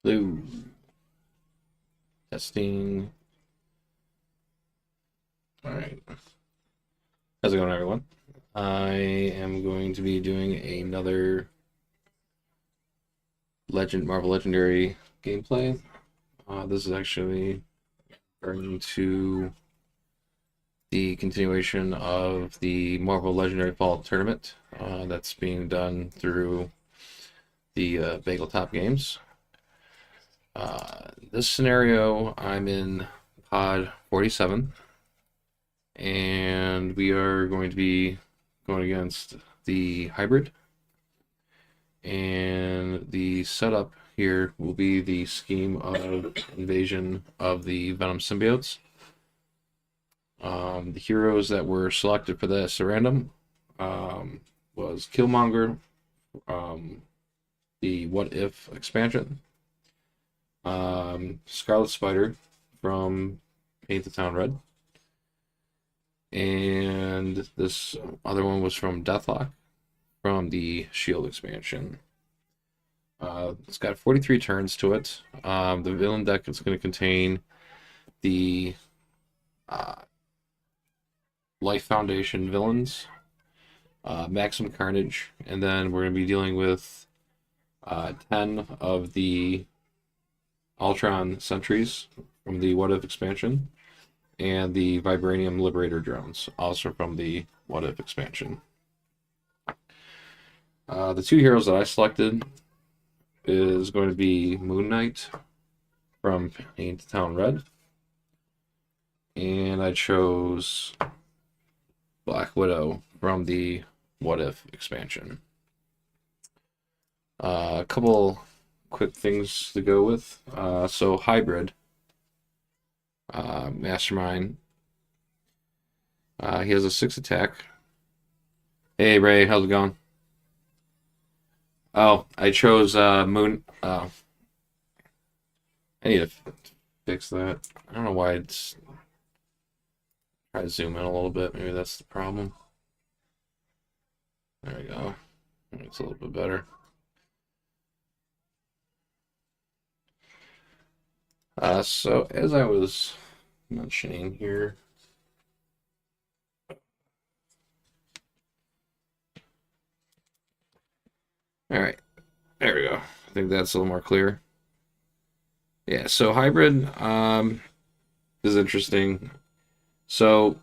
Blue. Testing. All right. How's it going, everyone? I am going to be doing another Marvel Legendary gameplay. This is actually going to the continuation of the Marvel Legendary Fall Tournament that's being done through the Bagel Top Games. This scenario, I'm in pod 47, and we are going to be going against the Hybrid. And the setup here will be the scheme of invasion of the Venom symbiotes. The heroes that were selected for this random was Killmonger, the What If expansion, Scarlet Spider from Paint the Town Red, and this other one was from Deathlock from the Shield expansion. It's got 43 turns to it. The villain deck is going to contain the Life Foundation villains, Maximum Carnage, and then we're going to be dealing with 10 of the Ultron Sentries from the What If expansion, and the Vibranium Liberator drones, also from the What If expansion. The two heroes that I selected is going to be Moon Knight from Paint Town Red, and I chose Black Widow from the What If expansion. A couple quick things to go with. So Hybrid, Mastermind. He has a 6 attack. Hey Ray, how's it going? Oh, I chose Moon. I need to fix that. I don't know why it's. Try to zoom in a little bit. Maybe that's the problem. There we go. It's a little bit better. So as I was mentioning here, all right, there we go. I think that's a little more clear. Yeah, so Hybrid is interesting. So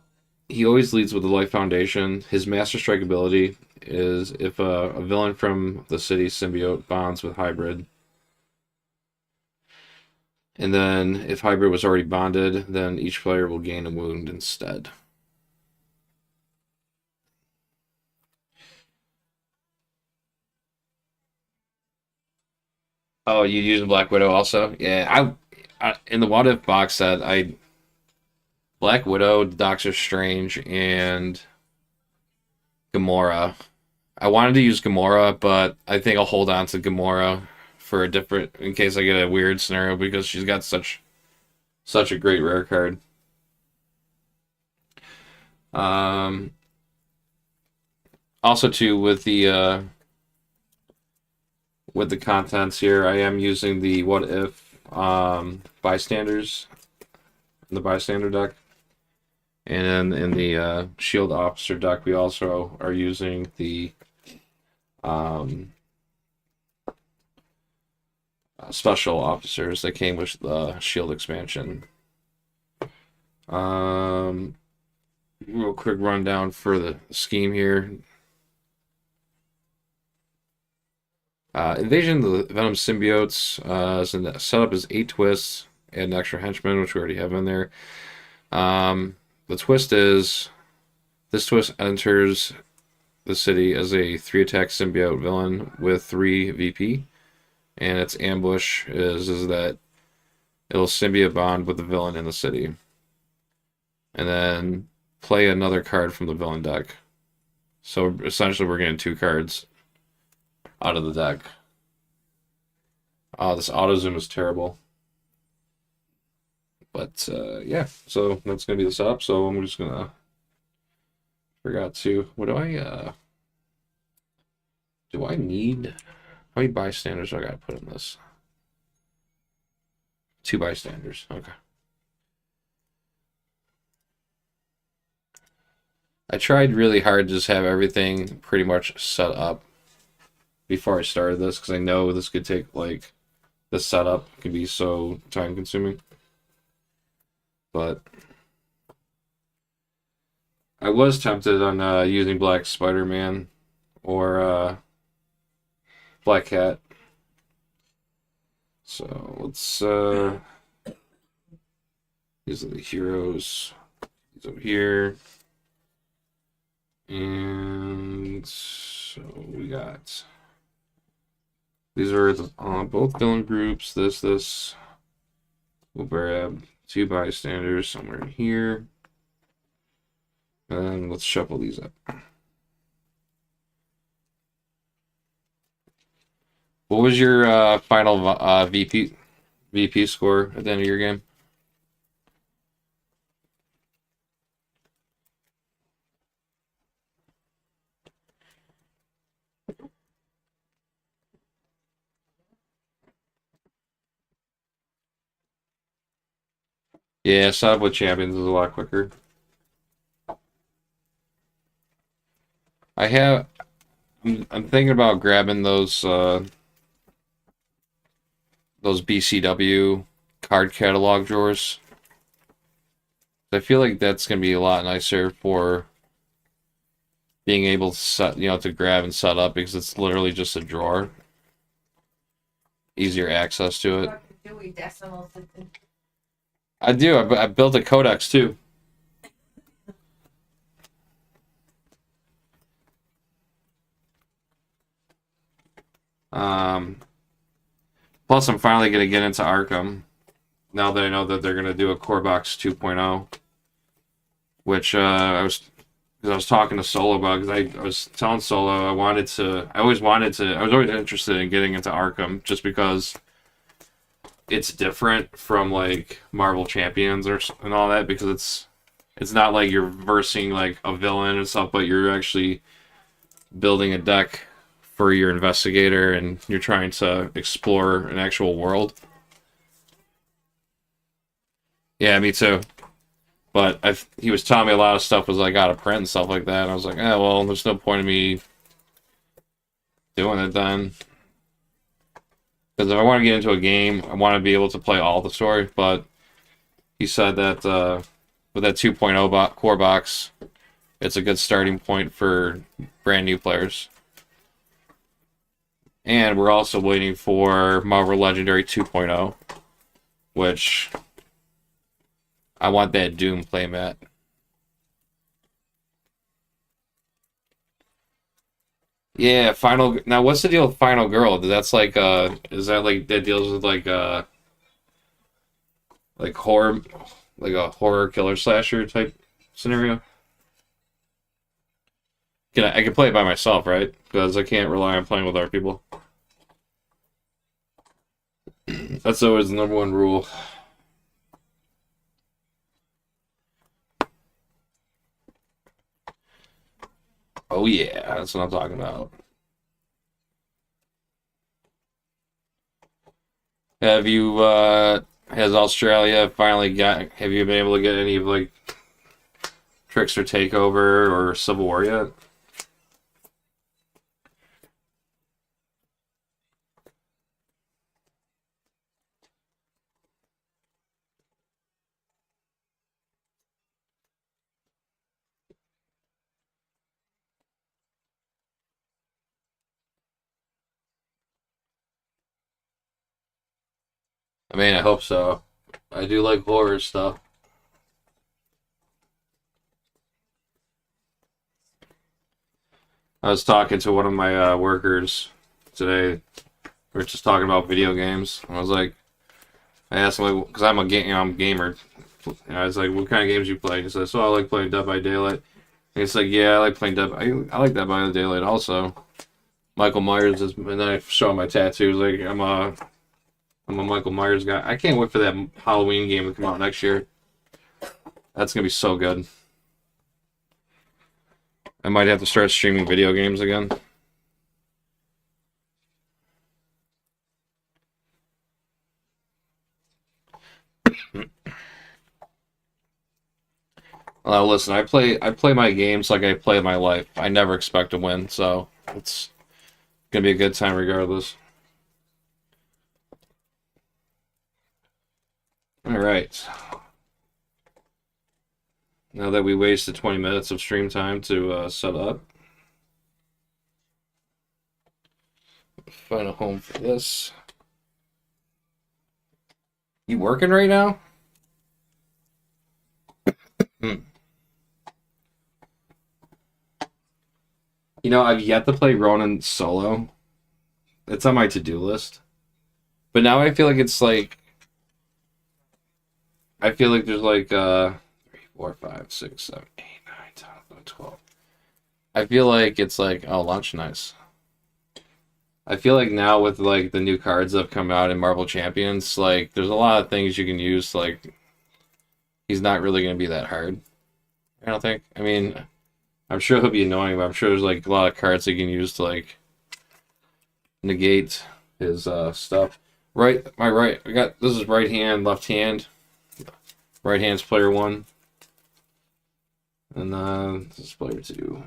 he always leads with the Life Foundation. His Master Strike ability is if a villain from the city symbiote bonds with Hybrid, and then if Hybrid was already bonded, then each player will gain a wound instead. Oh, you using Black Widow also? Yeah, I in the What If box set, I Black Widow, Doctor Strange, and Gamora. I wanted to use Gamora, but I think I'll hold on to Gamora for a different in case I get a weird scenario because she's got such a great rare card. Um, Also too with the contents here, I am using the What If bystanders in the bystander deck. And in the Shield Officer deck, we also are using the um, Special Officers that came with the Shield expansion. Real quick rundown for the scheme here. Invasion of the Venom symbiotes. So the setup is 8 twists and an extra henchman, which we already have in there. The twist is this twist enters the city as a 3 attack symbiote villain with 3 VP, and its ambush is that it'll symbiote bond with the villain in the city, and then play another card from the villain deck. So essentially, we're getting 2 cards out of the deck. Oh, this auto zoom is terrible. But yeah, so that's gonna be the setup. So I'm just gonna forgot to. What do I need? How many bystanders do I gotta put in this? 2 bystanders. Okay. I tried really hard to just have everything pretty much set up before I started this because I know this could take like the setup can be so time consuming. But I was tempted on using Black Spider-Man or Black Cat. So let's these are the heroes. These over here. And so we got these are both villain groups. This. We'll grab 2 bystanders somewhere here. And let's shuffle these up. What was your final VP score at the end of your game? Yeah, sub with champions is a lot quicker. I'm thinking about grabbing those BCW card catalog drawers. I feel like that's gonna be a lot nicer for being able to set, to grab and set up because it's literally just a drawer. Easier access to it. I do. I built a codex too. Plus, I'm finally going to get into Arkham now that I know that they're going to do a Core Box 2.0, which I was talking to Solo about because I was telling Solo I was always interested in getting into Arkham just because it's different from like Marvel Champions and all that because it's not like you're versing like a villain and stuff, but you're actually building a deck for your investigator and you're trying to explore an actual world. Yeah, me too. But he was telling me a lot of stuff was like out of print and stuff like that. And I was like, well, there's no point in me doing it then. Because if I want to get into a game, I want to be able to play all the story. But he said that with that 2.0 core box, it's a good starting point for brand new players. And we're also waiting for Marvel Legendary 2.0, which I want that Doom playmat. Yeah, Final. Now, what's the deal with Final Girl? That's like, is that like that deals with like horror, like a horror killer slasher type scenario? I can play it by myself, right? Because I can't rely on playing with other people. That's always the number one rule. Oh yeah, that's what I'm talking about. Have you has Australia finally have you been able to get any like Trickster Takeover or Civil War yet? I mean, I hope so. I do like horror stuff. I was talking to one of my workers today. We were just talking about video games. I was like, I asked him because I'm I'm a gamer. And I was like, "What kind of games you play?" He said, "So I like playing Dead by Daylight." And he's like, "Yeah, I like playing Dead. I like Dead by Daylight also." Michael Myers is, and then I show him my tattoos. Like I'm a Michael Myers guy. I can't wait for that Halloween game to come out next year. That's gonna be so good. I might have to start streaming video games again. Listen, I play my games like I play my life. I never expect to win, so it's gonna be a good time regardless. All right. Now that we wasted 20 minutes of stream time to set up, find a home for this. You working right now? Hmm. You know, I've yet to play Ronin solo. It's on my to-do list. But now I feel like it's like I feel like there's like 3, 4, 5, 6, 7, 8, 9, 10, 11, 12. I feel like it's like oh lunch nice. I feel like now with like the new cards that have come out in Marvel Champions, like there's a lot of things you can use. Like he's not really gonna be that hard. I don't think. I mean, I'm sure he'll be annoying, but I'm sure there's like a lot of cards he can use to like negate his stuff. Right, my right. I got this is right hand, left hand. Right hand's player 1, and this is player 2.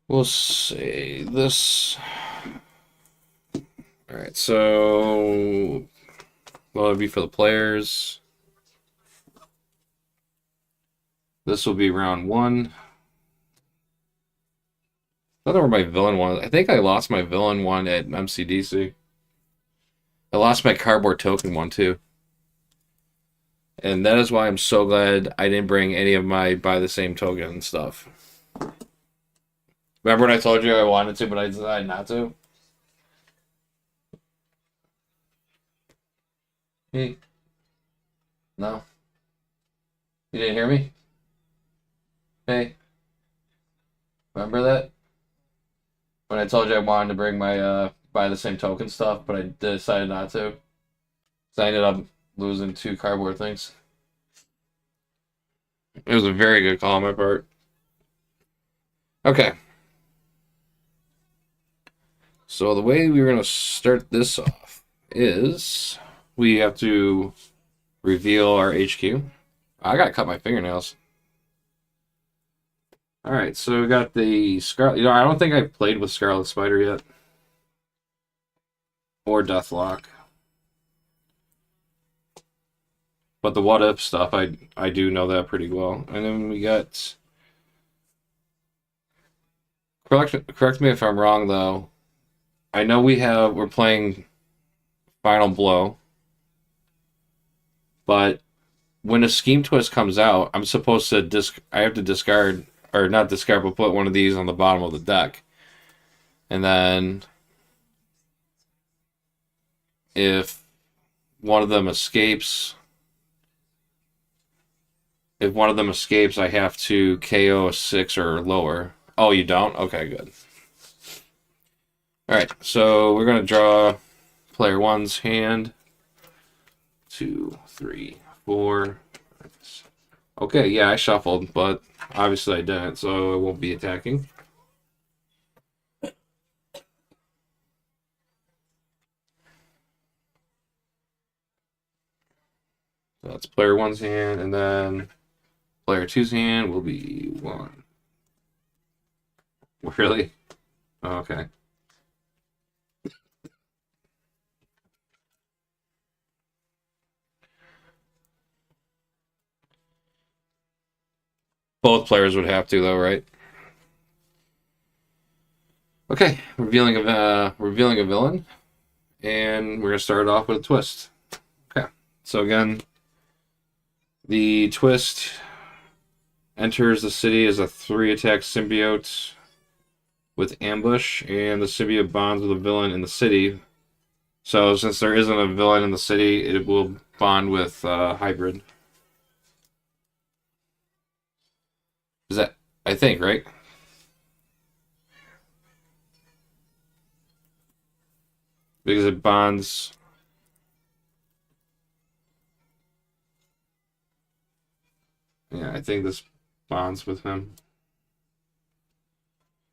We'll say this. All right, so well, it'll be for the players. This will be round 1. I don't know where my villain one. I think I lost my villain one at MCDC. I lost my cardboard token one too. And that is why I'm so glad I didn't bring any of my buy the same token stuff. Remember when I told you I wanted to, but I decided not to? Hey. No? You didn't hear me? Hey. Remember that? When I told you I wanted to bring my buy the same token stuff, but I decided not to. So I ended up losing 2 cardboard things. It was a very good call on my part. Okay. So the way we're going to start this off is we have to reveal our HQ. I got to cut my fingernails. All right, so we got the Scarlet. You know, I don't think I've played with Scarlet Spider yet. Or Deathlock. But the what if stuff, I do know that pretty well. And then we got. Correct me if I'm wrong though. I know we're playing Final Blow, but when a Scheme Twist comes out, I'm supposed to I have to discard or not discard, but put one of these on the bottom of the deck, and then if one of them escapes, I have to KO a 6 or lower. Oh, you don't? Okay, good. All right, so we're gonna draw player 1's hand. 2, 3, 4. Okay, yeah, I shuffled, but obviously I didn't, so I won't be attacking. So that's player 1's hand, and then player 2's hand will be 1. Really? Oh, okay. Both players would have to, though, right? Okay, revealing a villain, and we're gonna start off with a twist. Okay, so again, the twist enters the city as a 3-attack symbiote with ambush, and the symbiote bonds with a villain in the city. So since there isn't a villain in the city, it will bond with hybrid. Is that I think right? Because it bonds. Yeah, I think this bonds with him.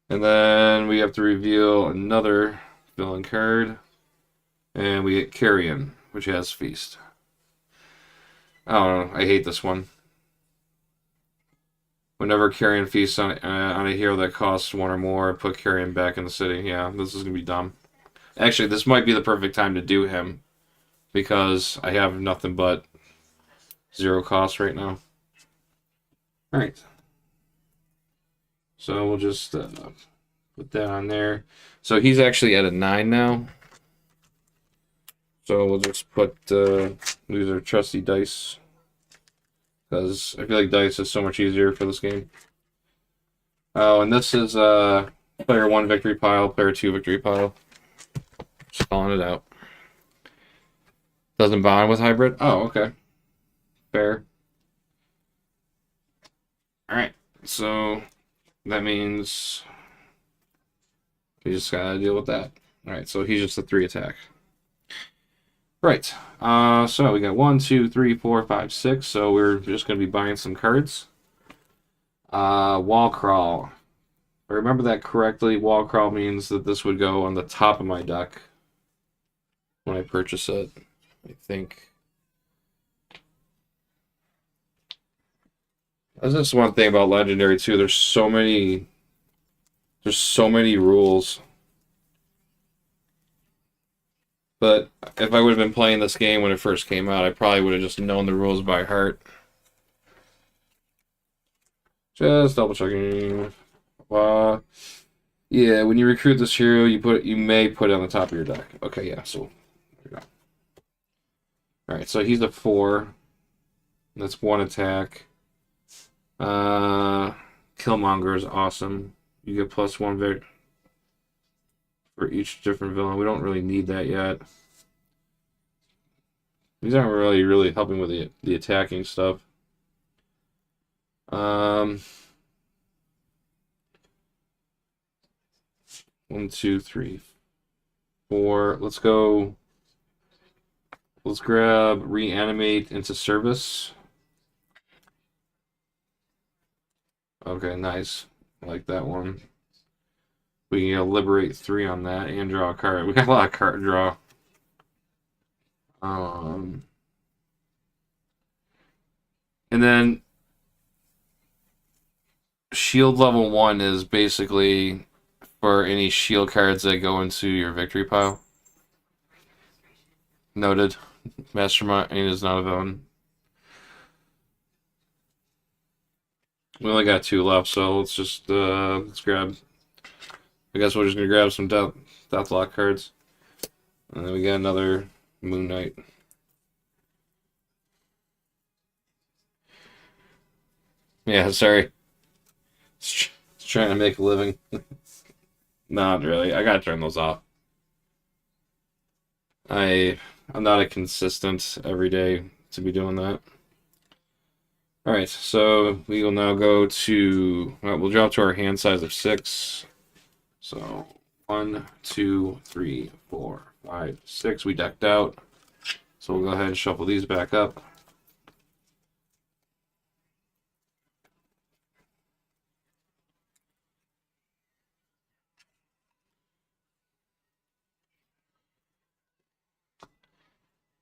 And then we have to reveal another villain card. And we get Carrion, which has Feast. I don't know. I hate this one. Whenever Carrion feasts on a hero that costs one or more, put Carrion back in the city. Yeah, this is going to be dumb. Actually, this might be the perfect time to do him. Because I have nothing but 0 cost right now. Alright. So we'll just put that on there. So he's actually at a 9 now. So we'll just put these are trusty dice. Because I feel like dice is so much easier for this game. Oh, and this is player 1 victory pile, player 2 victory pile. Just calling it out. Doesn't bond with hybrid? Oh, okay. Fair. Alright, so that means we just gotta deal with that. Alright, so he's just a 3 attack. Right. So we got 1, 2, 3, 4, 5, 6. So we're just gonna be buying some cards. Wall crawl. If I remember that correctly, wall crawl means that this would go on the top of my deck when I purchase it. I think. That's just one thing about Legendary too. There's so many rules. But if I would have been playing this game when it first came out, I probably would have just known the rules by heart. Just double checking. Yeah, when you recruit this hero, you may put it on the top of your deck. Okay, yeah, so there we go. Alright, so he's a 4. That's 1 attack. Killmonger is awesome. You get +1 for each different villain. We don't really need that yet. These aren't really helping with the attacking stuff. 1, 2, 3, 4. Let's go. Let's grab reanimate into service. Okay, nice. I like that one. We can liberate 3 on that and draw a card. We got a lot of card draw. And then shield level 1 is basically for any shield cards that go into your victory pile. Noted. Mastermind is not a villain. We only got 2 left, so let's just let's grab. I guess we're just gonna grab some Deathlock cards, and then we got another Moon Knight. Yeah, sorry. Just trying to make a living. Not really. I gotta turn those off. I'm not a consistent every day to be doing that. Alright, so we will now go to, we'll drop to our hand size of 6. So 1, 2, 3, 4, 5, 6. We decked out. So we'll go ahead and shuffle these back up.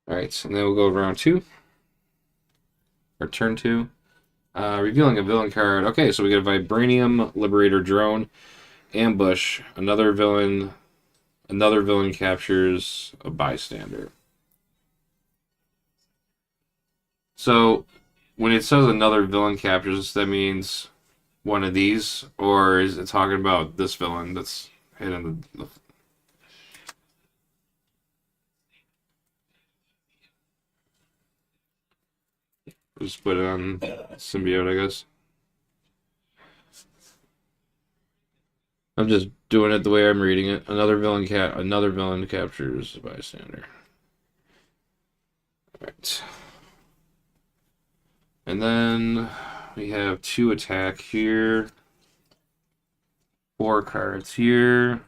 Alright, and then we'll go round 2. Or turn 2. Revealing a villain card. Okay, so we get a Vibranium Liberator Drone. Ambush. Another villain captures a bystander. So when it says another villain captures, that means one of these, or is it talking about this villain that's hitting the just put it on symbiote, I guess. I'm just doing it the way I'm reading it. Another villain captures a bystander. Alright. And then we have 2 attack here. 4 cards here.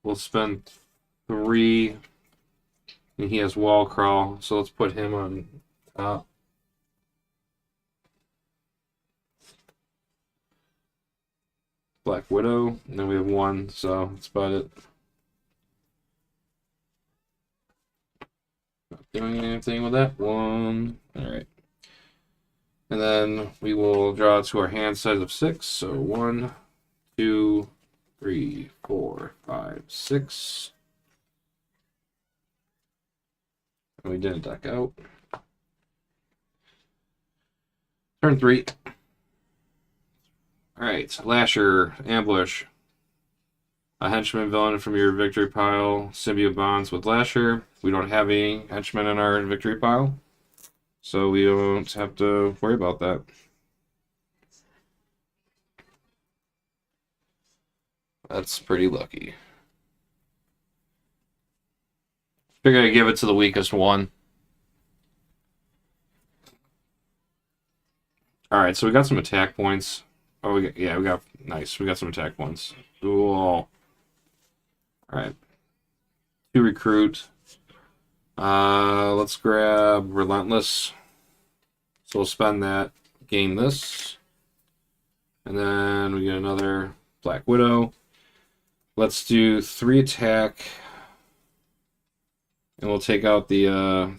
We'll spend 3. And he has wall crawl, so let's put him on top. Black Widow, and then we have one, so that's about it. Not doing anything with that one. Alright. And then we will draw to our hand size of 6. So 1, 2, 3, 4, 5, 6. And we didn't deck out. Turn 3. Alright, Lasher, Ambush. A henchman villain from your victory pile. Symbiote bonds with Lasher. We don't have any henchmen in our victory pile, so we don't have to worry about that. That's pretty lucky. Figure I'd give it to the weakest one. Alright, so we got some attack points. Oh, we got nice. We got some attack points. Cool. Alright. 2 recruit. Let's grab Relentless. So we'll spend that, gain this. And then we get another Black Widow. Let's do 3 attack. And we'll take out the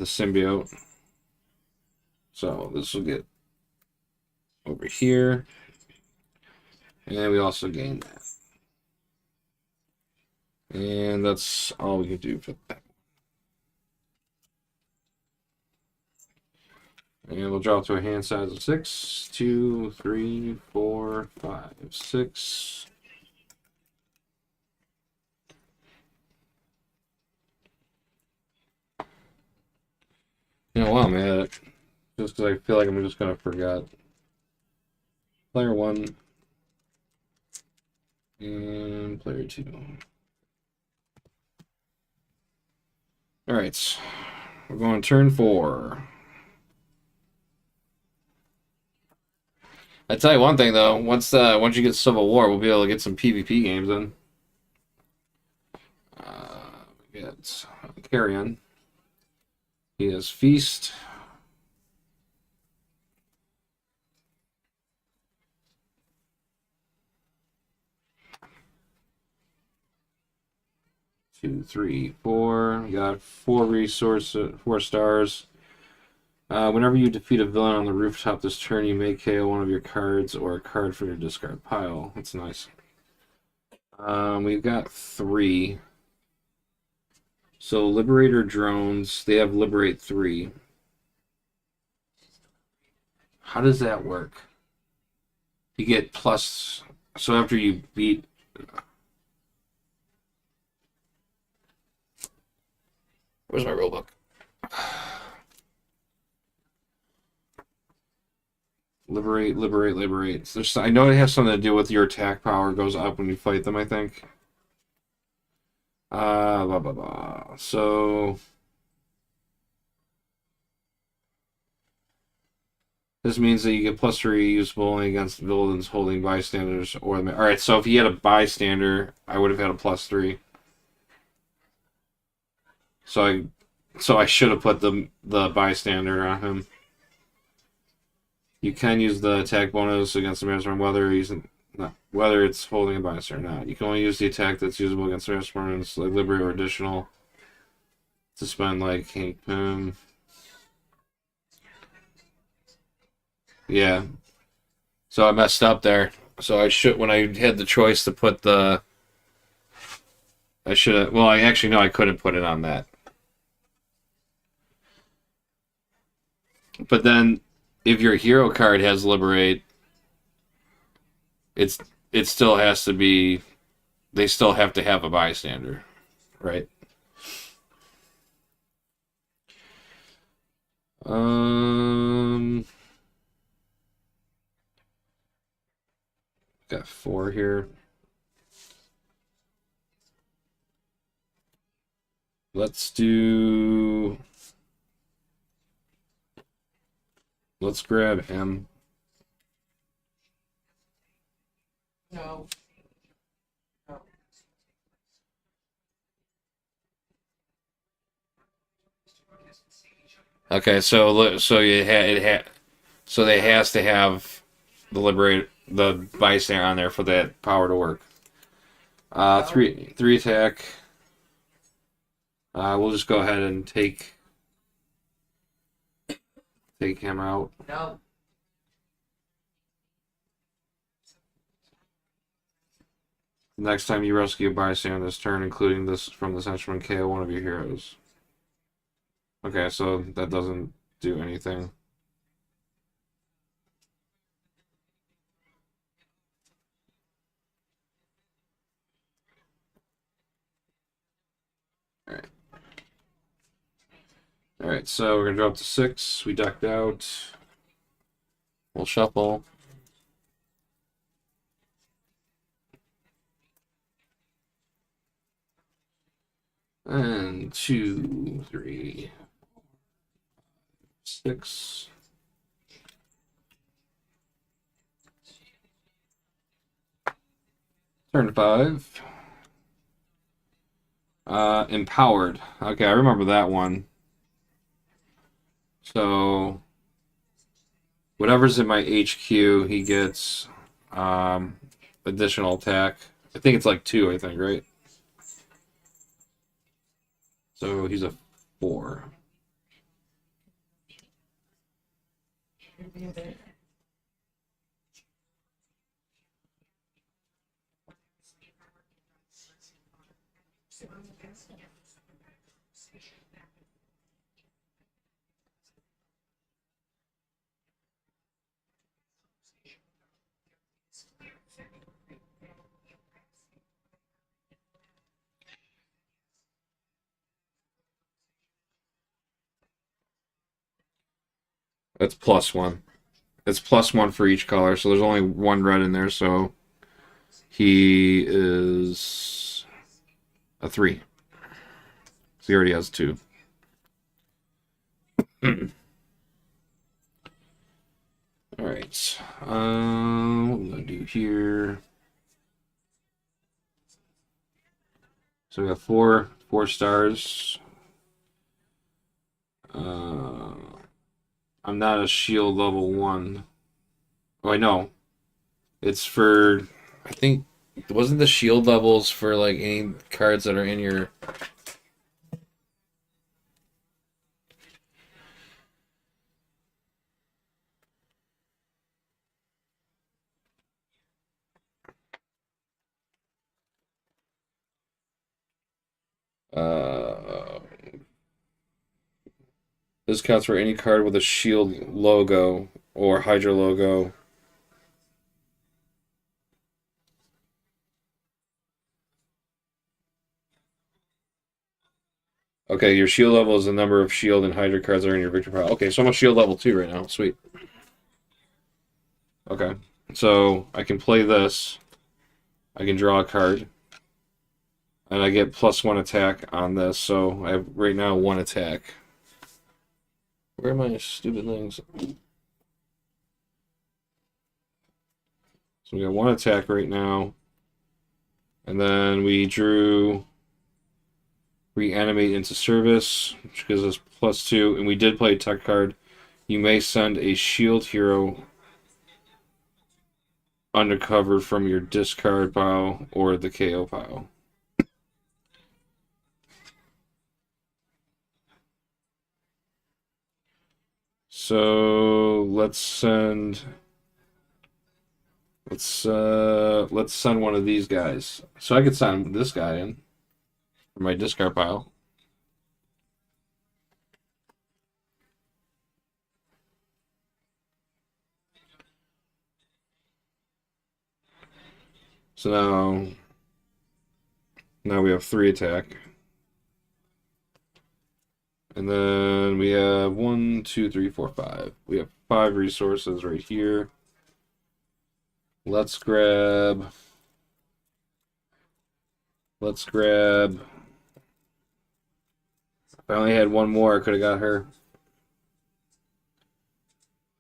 symbiote. So this will get over here. And we also gain that. And that's all we can do for that. And we'll draw to a hand size of 6. 2, 3, 4, 5, 6. You know, while I'm at it, just because I feel like I'm just going to forget. Player 1 and player 2. Alright, we're going turn 4. I tell you one thing though, once you get Civil War, we'll be able to get some PvP games in. We get Carrion. He has Feast. Two, 3, 4. We got 4 stars. Whenever you defeat a villain on the rooftop this turn, you may KO one of your cards or a card from your discard pile. That's nice. We've got 3. So Liberator drones, they have Liberate 3. How does that work? You get plus, so after you beat... Where's my rulebook? Liberate, liberate, liberate. So I know it has something to do with your attack power goes up when you fight them, I think. Blah, blah, blah. So... This means that you get +3 usable only against villains holding bystanders or... Alright, so if he had a bystander, I would have had a +3. So I should have put the bystander on him. You can use the attack bonus against the Mastermind whether it's holding a bystander or not. You can only use the attack that's usable against Masterminds, like Liberate or additional, to spend like Hank Pym. Yeah. So I messed up there. So I should, when I had the choice to put the... I should have... Well, I actually know I couldn't put it on that. But then, if your hero card has Liberate, it still has to be... They still have to have a bystander, right? Got 4 here. Let's grab him. No. No. Okay, so they has to have the Liberate. the bystander on there for that power to work. Three attack. We'll just go ahead and take him out. No. Next time you rescue a bystander this turn, including this from this henchman, KO one of your heroes. Okay, so that doesn't do anything. Alright. Alright, so we're gonna drop to 6. We ducked out. We'll shuffle. And 2, 3, 6. Turn 5. Empowered. Okay, I remember that one. So whatever's in my HQ, he gets additional attack. I think it's like 2, I think, right? So he's a 4. That's +1. It's +1 for each color, so there's only 1 red in there, so he is a 3. So he already has 2. Alright. What I'm gonna do here. So we have 4 stars. I'm not a shield level 1. Oh, I know. It's for, I think, wasn't the shield levels for like any cards that are in your. Uh, this counts for any card with a shield logo or Hydra logo. Okay, your shield level is the number of shield and Hydra cards that are in your victory pile. Okay, so I'm a shield level 2 right now. Sweet. Okay, so I can play this. I can draw a card. And I get +1 attack on this, so I have right now 1 attack. Where are my stupid things? So we got 1 attack right now. And then we drew Reanimate into service, which gives us +2. And we did play a tech card. You may send a shield hero undercover from your discard pile or the KO pile. So let's send one of these guys. So I could send this guy in for my discard pile. So now we have 3 attack. And then we have 1, 2, 3, 4, 5. We have 5 resources right here. Let's grab. If I only had 1 more, I could have got her.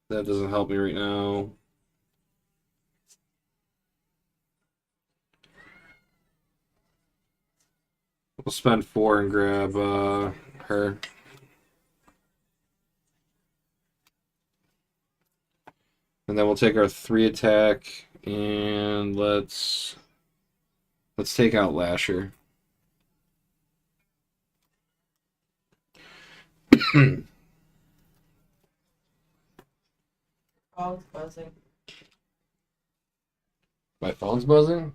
That doesn't help me right now. We'll spend 4 and grab her. And then we'll take our 3 attack And let's take out Lasher. Oh, it's buzzing. My phone's buzzing?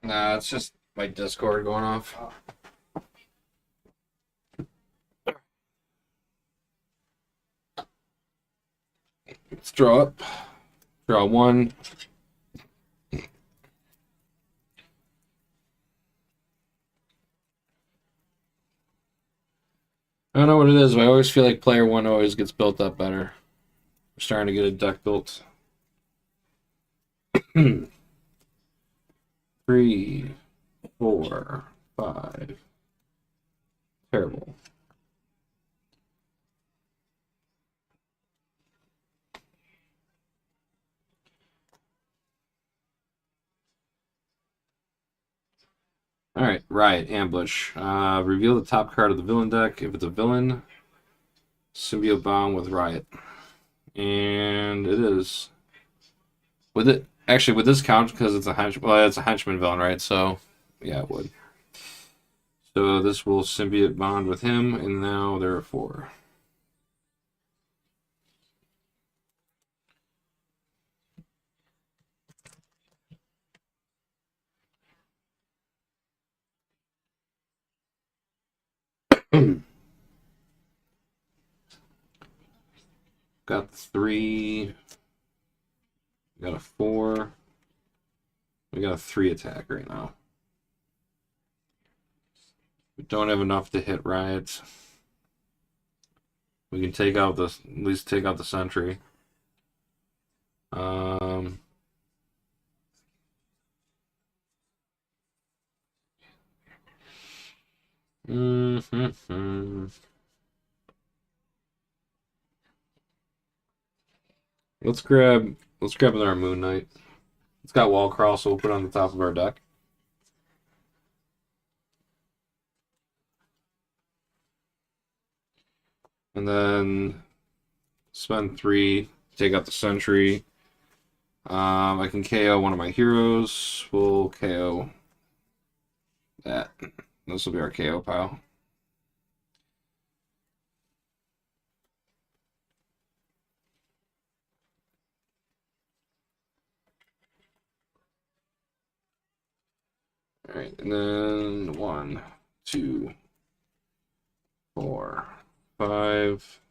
Nah, it's just my Discord going off. Let's draw up. Draw one. I don't know what it is, but I always feel like player one always gets built up better. We're starting to get a deck built. 3, 4, 5. Terrible. Alright, Riot, Ambush. Reveal the top card of the villain deck. If it's a villain, symbiote bomb with Riot. And it is. With it, actually, would this count because it's a henchman? Well, it's a henchman villain, right? So, yeah, it would. So this will symbiote bond with him, and now there are 4. Got 3. Got a 4. We got a 3 attack right now. We don't have enough to hit Riot. We can take out at least take out the sentry. Mm-hmm. Let's grab another Moon Knight. It's got wall crawl, so we'll put it on the top of our deck. And then spend 3, take out the sentry. I can KO one of my heroes. We'll KO that. This will be our KO pile. Alright, and then 1, 2, 4, 5,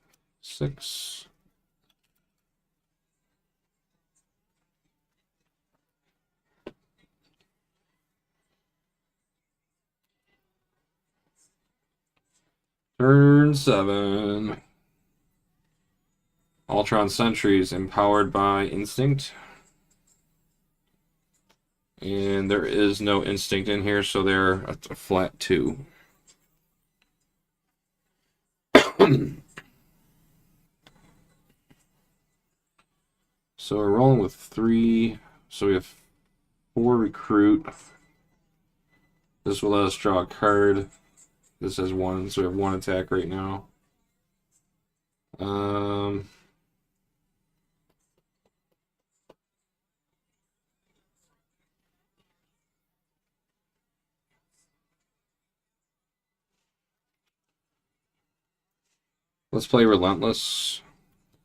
6. Turn 7. Ultron Sentries empowered by Instinct. And there is no Instinct in here, so they're a flat 2. So we're rolling with 3. So we have 4 recruit. This will let us draw a card. This has 1, so we have 1 attack right now. Let's play Relentless.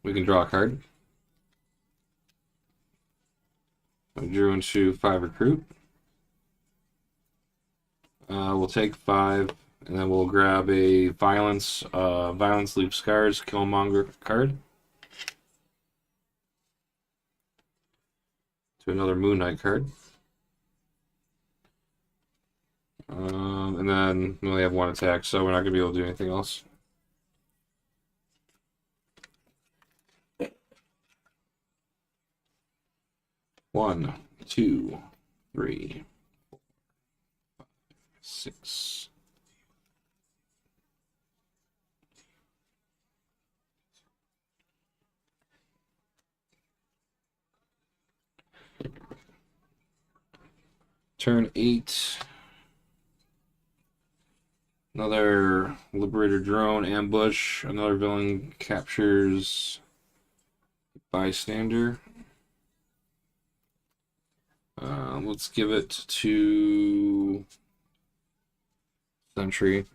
We can draw a card. I drew into 5 recruit. We'll take 5, and then we'll grab a Violence Leap Scars Killmonger card. To another Moon Knight card. And then we only have 1 attack, so we're not going to be able to do anything else. One, 2, 3, 4, 5, 6. Turn 8. Another Liberator drone ambush. Another villain captures bystander. Let's give it to Sentry.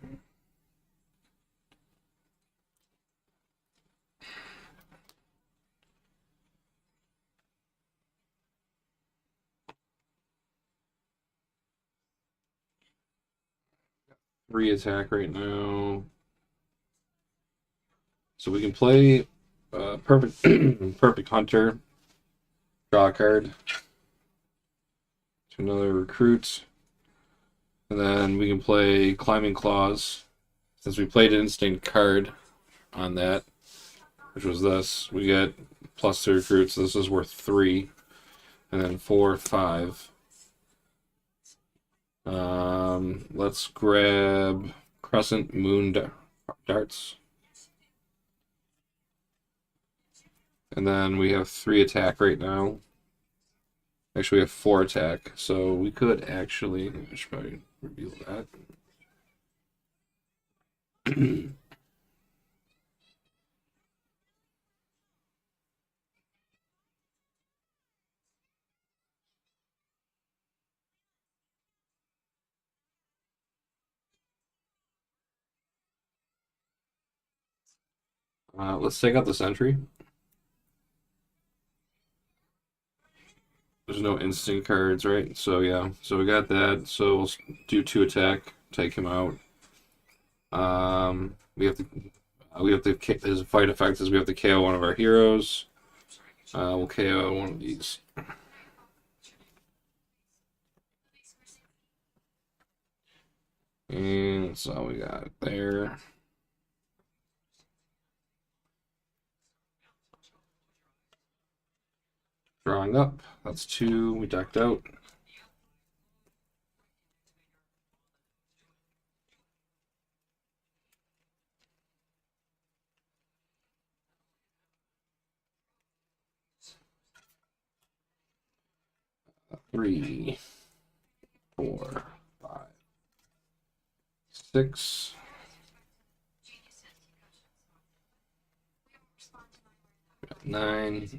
Three attack right now. So we can play perfect perfect hunter. Draw a card to another recruit. And then we can play Climbing Claws. Since we played an instinct card on that, which was this, we get plus 2 recruits. So this is worth 3. And then 4, 5. Let's grab Crescent Moon Darts. And then we have 3 attack right now. Actually, we have 4 attack, so we could actually. I should probably reveal that. Let's take out the sentry. There's no instant cards, right? So yeah, so we got that. So we'll do 2 attack, take him out. We have to his fight effect is we have to KO one of our heroes. We'll KO one of these. And that's all we got there. Drawing up. That's 2. We decked out. Three, 4, 5, 6. Got 9.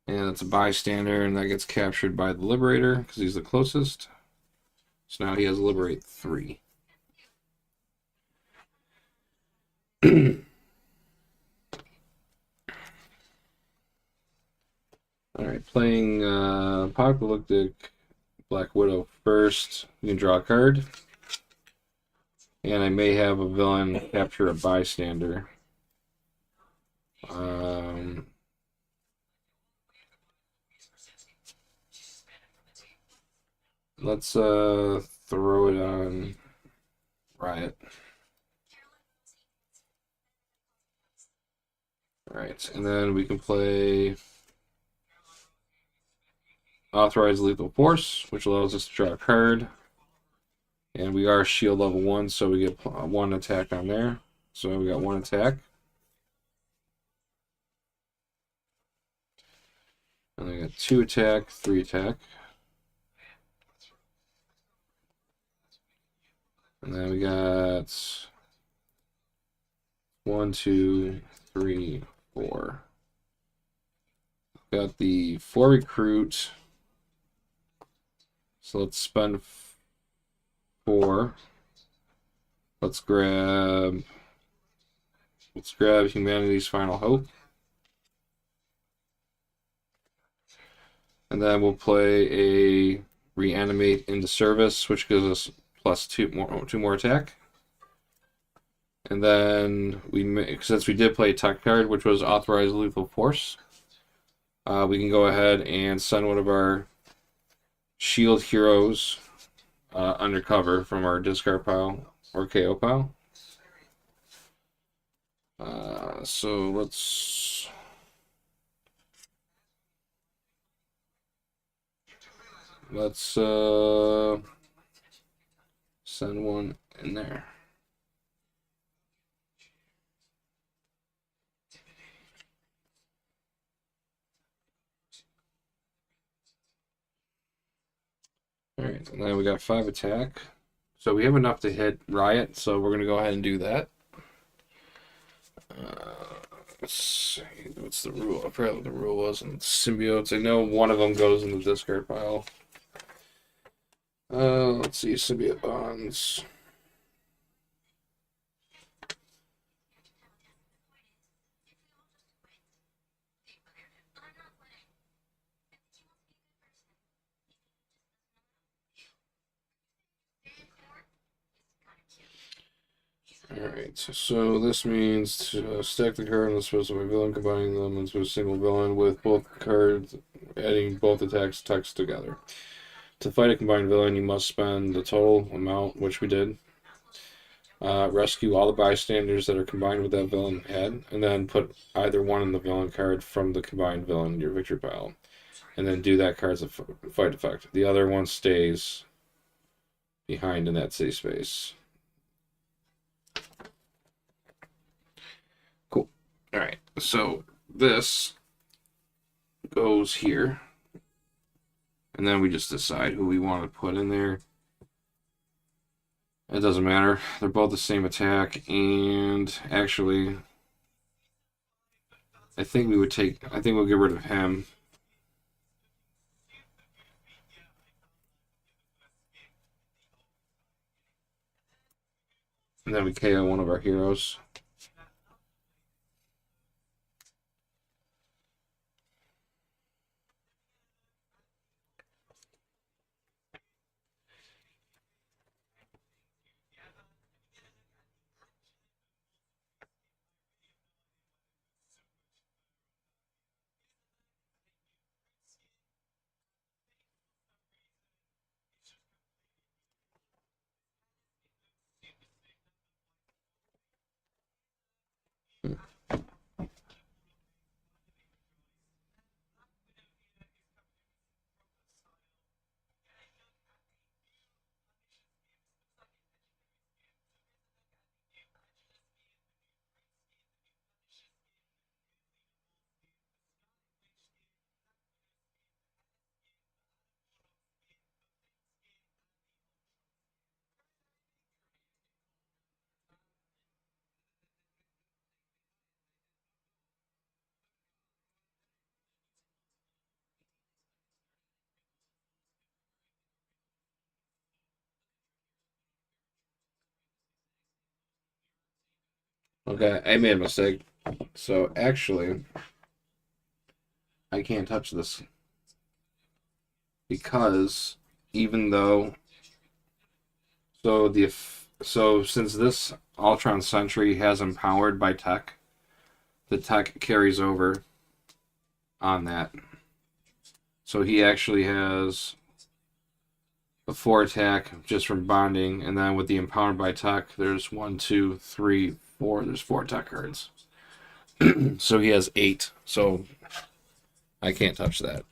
And it's a bystander, and that gets captured by the Liberator because he's the closest. So now he has Liberate 3. Alright, playing Apocalyptic Black Widow first. You can draw a card. And I may have a villain capture a bystander. Let's throw it on Riot. Alright, and then we can play Authorize Lethal Force, which allows us to draw a card. And we are shield level 1, so we get 1 attack on there. So we got 1 attack. And we got 2 attack, 3 attack. And then we got 1, 2, 3, 4. Got the 4 recruit. So let's spend 4. Let's grab Humanity's Final Hope. And then we'll play a Reanimate into Service, which gives us plus 2 more attack. And then since we did play a tech card, which was Authorize Lethal Force, we can go ahead and send one of our shield heroes undercover from our discard pile or KO pile. So let's send one in there. Alright, and then we got 5 attack. So we have enough to hit Riot, so we're going to go ahead and do that. Let's see, what's the rule? I forgot what the rule was in symbiotes. I know one of them goes in the discard pile. Let's see, symbiote bonds. Alright, so this means to stack the card on the specified villain, combining them into a single villain with both cards, adding both attacks text together. To fight a combined villain, you must spend the total amount, which we did. Rescue all the bystanders that are combined with that villain head, and then put either one in the villain card from the combined villain in your victory pile. And then do that card as a fight effect. The other one stays behind in that safe space. Cool. Alright, so this goes here. And then we just decide who we want to put in there. It doesn't matter. They're both the same attack. And actually, I think we'll get rid of him. And then we KO one of our heroes. Okay, I made a mistake. So actually, I can't touch this. Because even though so since this Ultron Sentry has empowered by tech, the tech carries over on that. So he actually has a 4 attack just from bonding, and then with the empowered by tech, there's 1, 2, 3, 4. There's 4 tech cards. So he has 8. So I can't touch that.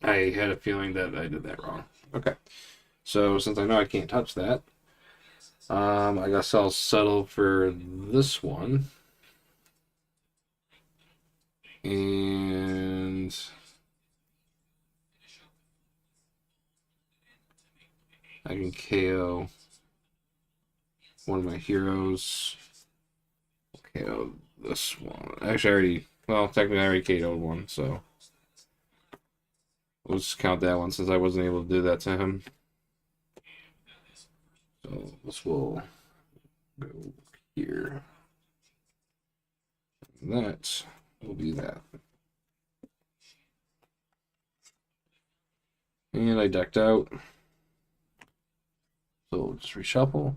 I had a feeling that I did that wrong. Okay. So since I know I can't touch that, I guess I'll settle for this one. And I can KO one of my heroes. KO this one. Actually, technically I already KO'd one, so we'll just count that one since I wasn't able to do that to him. So this will go here. And that will be that. And I decked out. So we'll just reshuffle.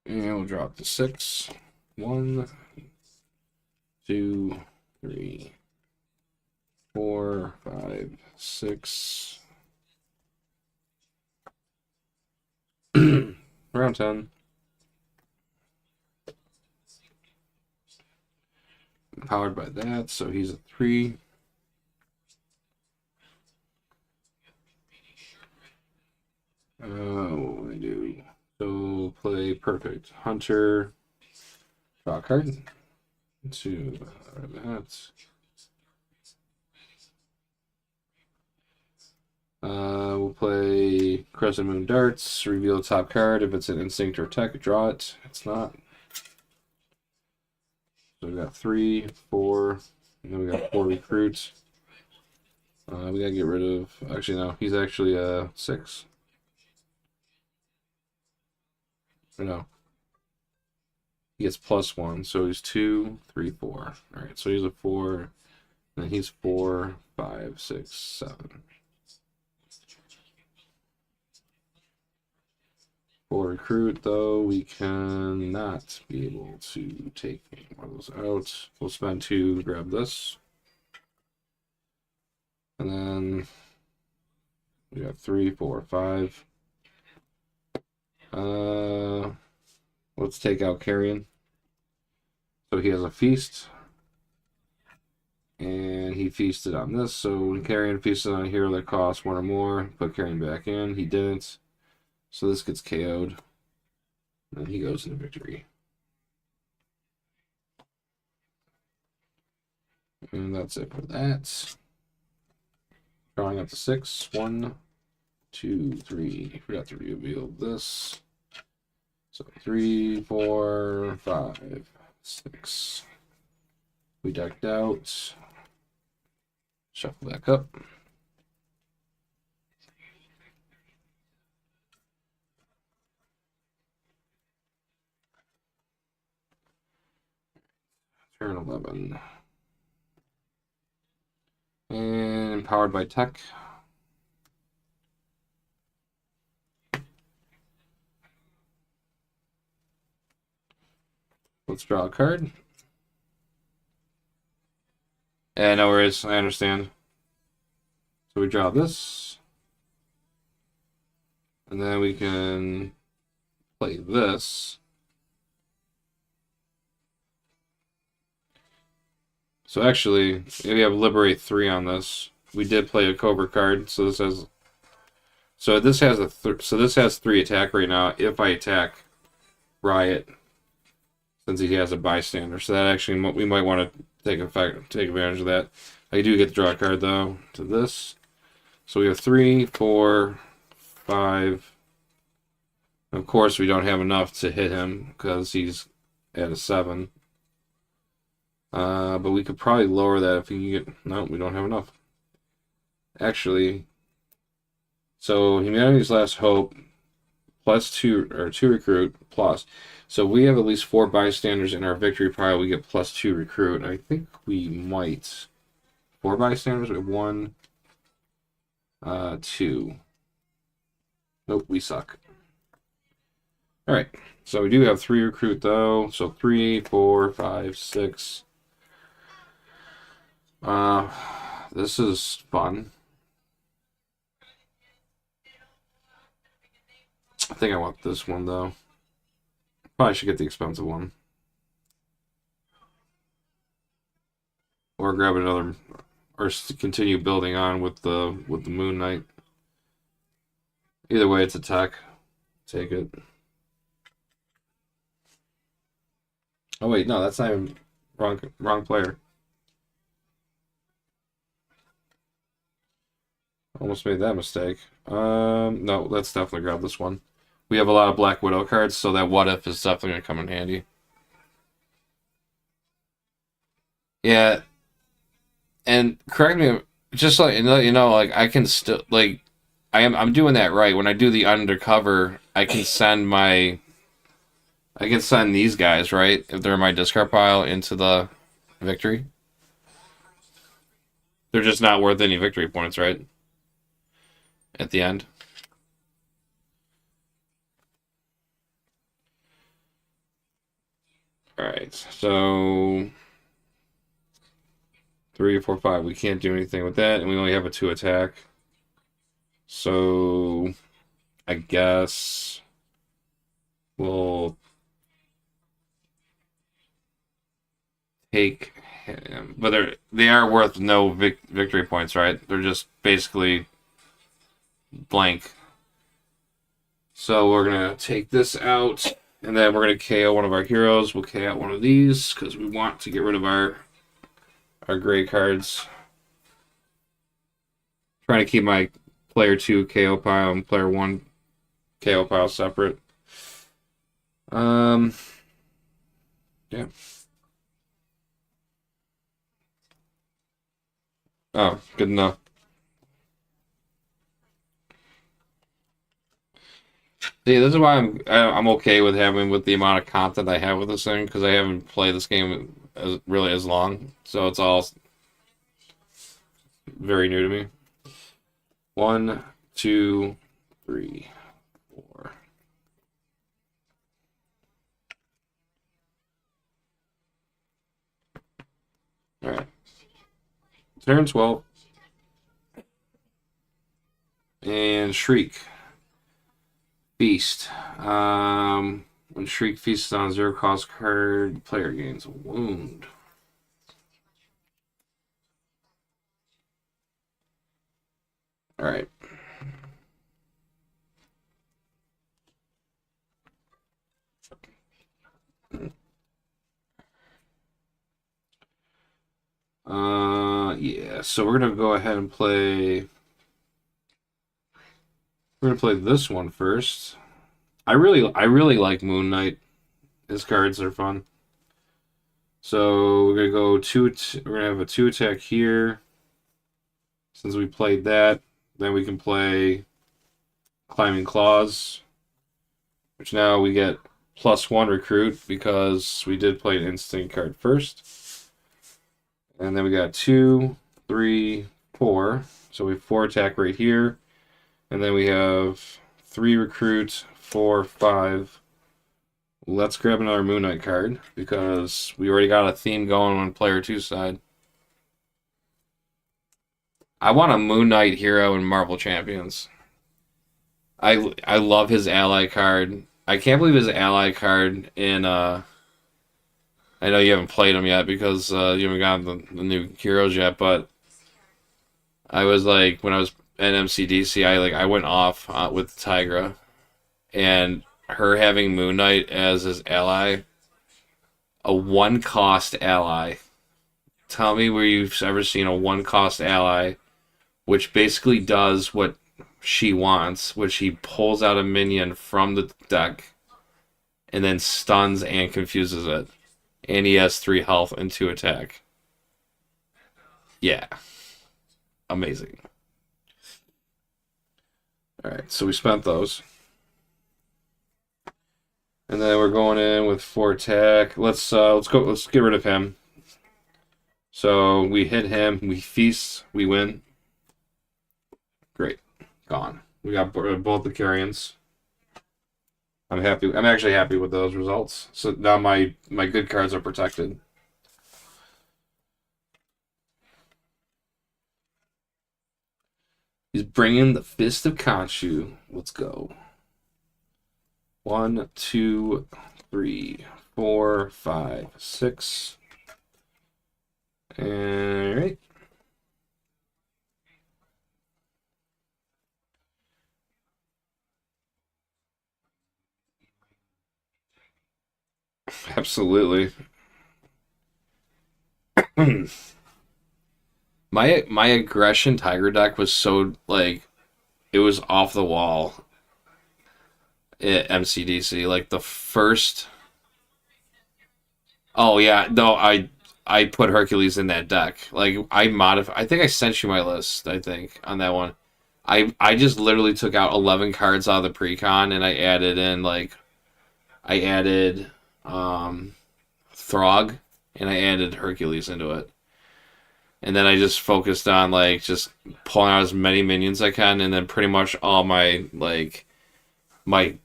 And we'll drop to 6. 1, 2, 3, 4, 5, 6. Round 10. powered by that, so he's a 3. What we do? So play perfect hunter. Draw a card. 2 that. We'll play Crescent Moon Darts. Reveal the top card. If it's an instinct or tech, draw it. It's not. So we got 3, 4, and then we got 4 recruits. We gotta get rid of. Actually, no. He's actually 6. Or no. He gets +1, so he's 2, 3, 4. All right, so he's a 4, and he's 4, 5, 6, 7. 4 recruit, though, we cannot be able to take one of those out. We'll spend 2 to grab this. And then we got 3, 4, 5. Let's take out Carrion. So he has a feast. And he feasted on this. So when Carrion feasted on a hero that costs 1 or more, put Carrion back in. He didn't. So this gets KO'd. And he goes into victory. And that's it for that. Drawing up to 6. 1, 2, 3. Forgot to reveal this. So 3, 4, 5, 6. We decked out. Shuffle back up. Turn 11. And powered by tech. Let's draw a card. Yeah, no worries. I understand. So we draw this. And then we can play this. So actually, we have Liberate 3 on this. We did play a Cobra card, so this has... So this has so this has 3 attack right now. If I attack Riot, since he has a bystander, so that actually we might want to take advantage of that. I do get to draw a card though to this. So we have 3, 4, 5. Of course, we don't have enough to hit him because he's at a 7. But we could probably lower that if we can get... No, we don't have enough. Actually, so Humanity's Last Hope +2 or 2 recruit plus. So we have at least 4 bystanders in our victory pile. We get +2 recruit. I think we might 4 bystanders. We have 1, 2. Nope, we suck. All right. So we do have 3 recruit though. So 3, 4, 5, 6. This is fun. I think I want this one though. Probably should get the expensive one. Or grab another, or continue building on with the Moon Knight. Either way, it's a tech. Take it. Oh wait, no, that's not even wrong player. Almost made that mistake. No, let's definitely grab this one. We have a lot of Black Widow cards, so that what if is definitely gonna come in handy. Yeah, and correct me, just like like I can still like I'm doing that right. When I do the undercover, I can send these guys, right? If they're in my discard pile into the victory. They're just not worth any victory points, right? At the end. Alright, so 3, 4, 5. We can't do anything with that, and we only have a 2 attack. So I guess we'll take but they are worth no victory points, right? They're just basically blank. So we're gonna take this out, and then we're gonna KO one of our heroes. We'll KO out one of these because we want to get rid of our gray cards. Trying to keep my player 2 KO pile and player 1 KO pile separate. Yeah. Oh, good enough. See, this is why I'm okay with having with the amount of content I have with this thing because I haven't played this game really as long, so it's all very new to me. 1, 2, 3, 4. All right. Turn 12. And Shriek. Feast. When Shriek feasts on a 0-cost card, player gains a wound. Alright. Yeah, so we're gonna go ahead and play. We're gonna play this one first. I really like Moon Knight. His cards are fun. So we're gonna go we're gonna have a 2 attack here. Since we played that, then we can play Climbing Claws, which now we get +1 recruit because we did play an instinct card first. And then we got 2, 3, 4. So we have 4 attack right here. And then we have 3 recruit, 4, 5. Let's grab another Moon Knight card because we already got a theme going on player 2 side. I want a Moon Knight hero in Marvel Champions. I love his ally card. I can't believe his ally card in I know you haven't played him yet because you haven't gotten the new heroes yet, but I was like when I was at MCDC, I went off with Tigra, and her having Moon Knight as his ally, a 1-cost ally. Tell me where you've ever seen a 1-cost ally, which basically does what she wants, which he pulls out a minion from the deck, and then stuns and confuses it. And he has 3 health and 2 attack. Yeah. Amazing. Alright, so we spent those. And then we're going in with 4 attack. Let's get rid of him. So we hit him, we feast, we win. Great. Gone. We got both the carrions. I'm happy. I'm actually happy with those results. So now my good cards are protected. He's bringing the Fist of Khonshu. Let's go. 1, 2, 3, 4, 5, 6. All right. Absolutely. My aggression Tiger deck was so like it was off the wall at MCDC. Like the first. Oh yeah, no, I put Hercules in that deck. Like I think I sent you my list. I think on that one. I just literally took out 11 cards out of the precon and I added in I added Throg and I added Hercules into it. And then I just focused on just pulling out as many minions as I can, and then pretty much all my my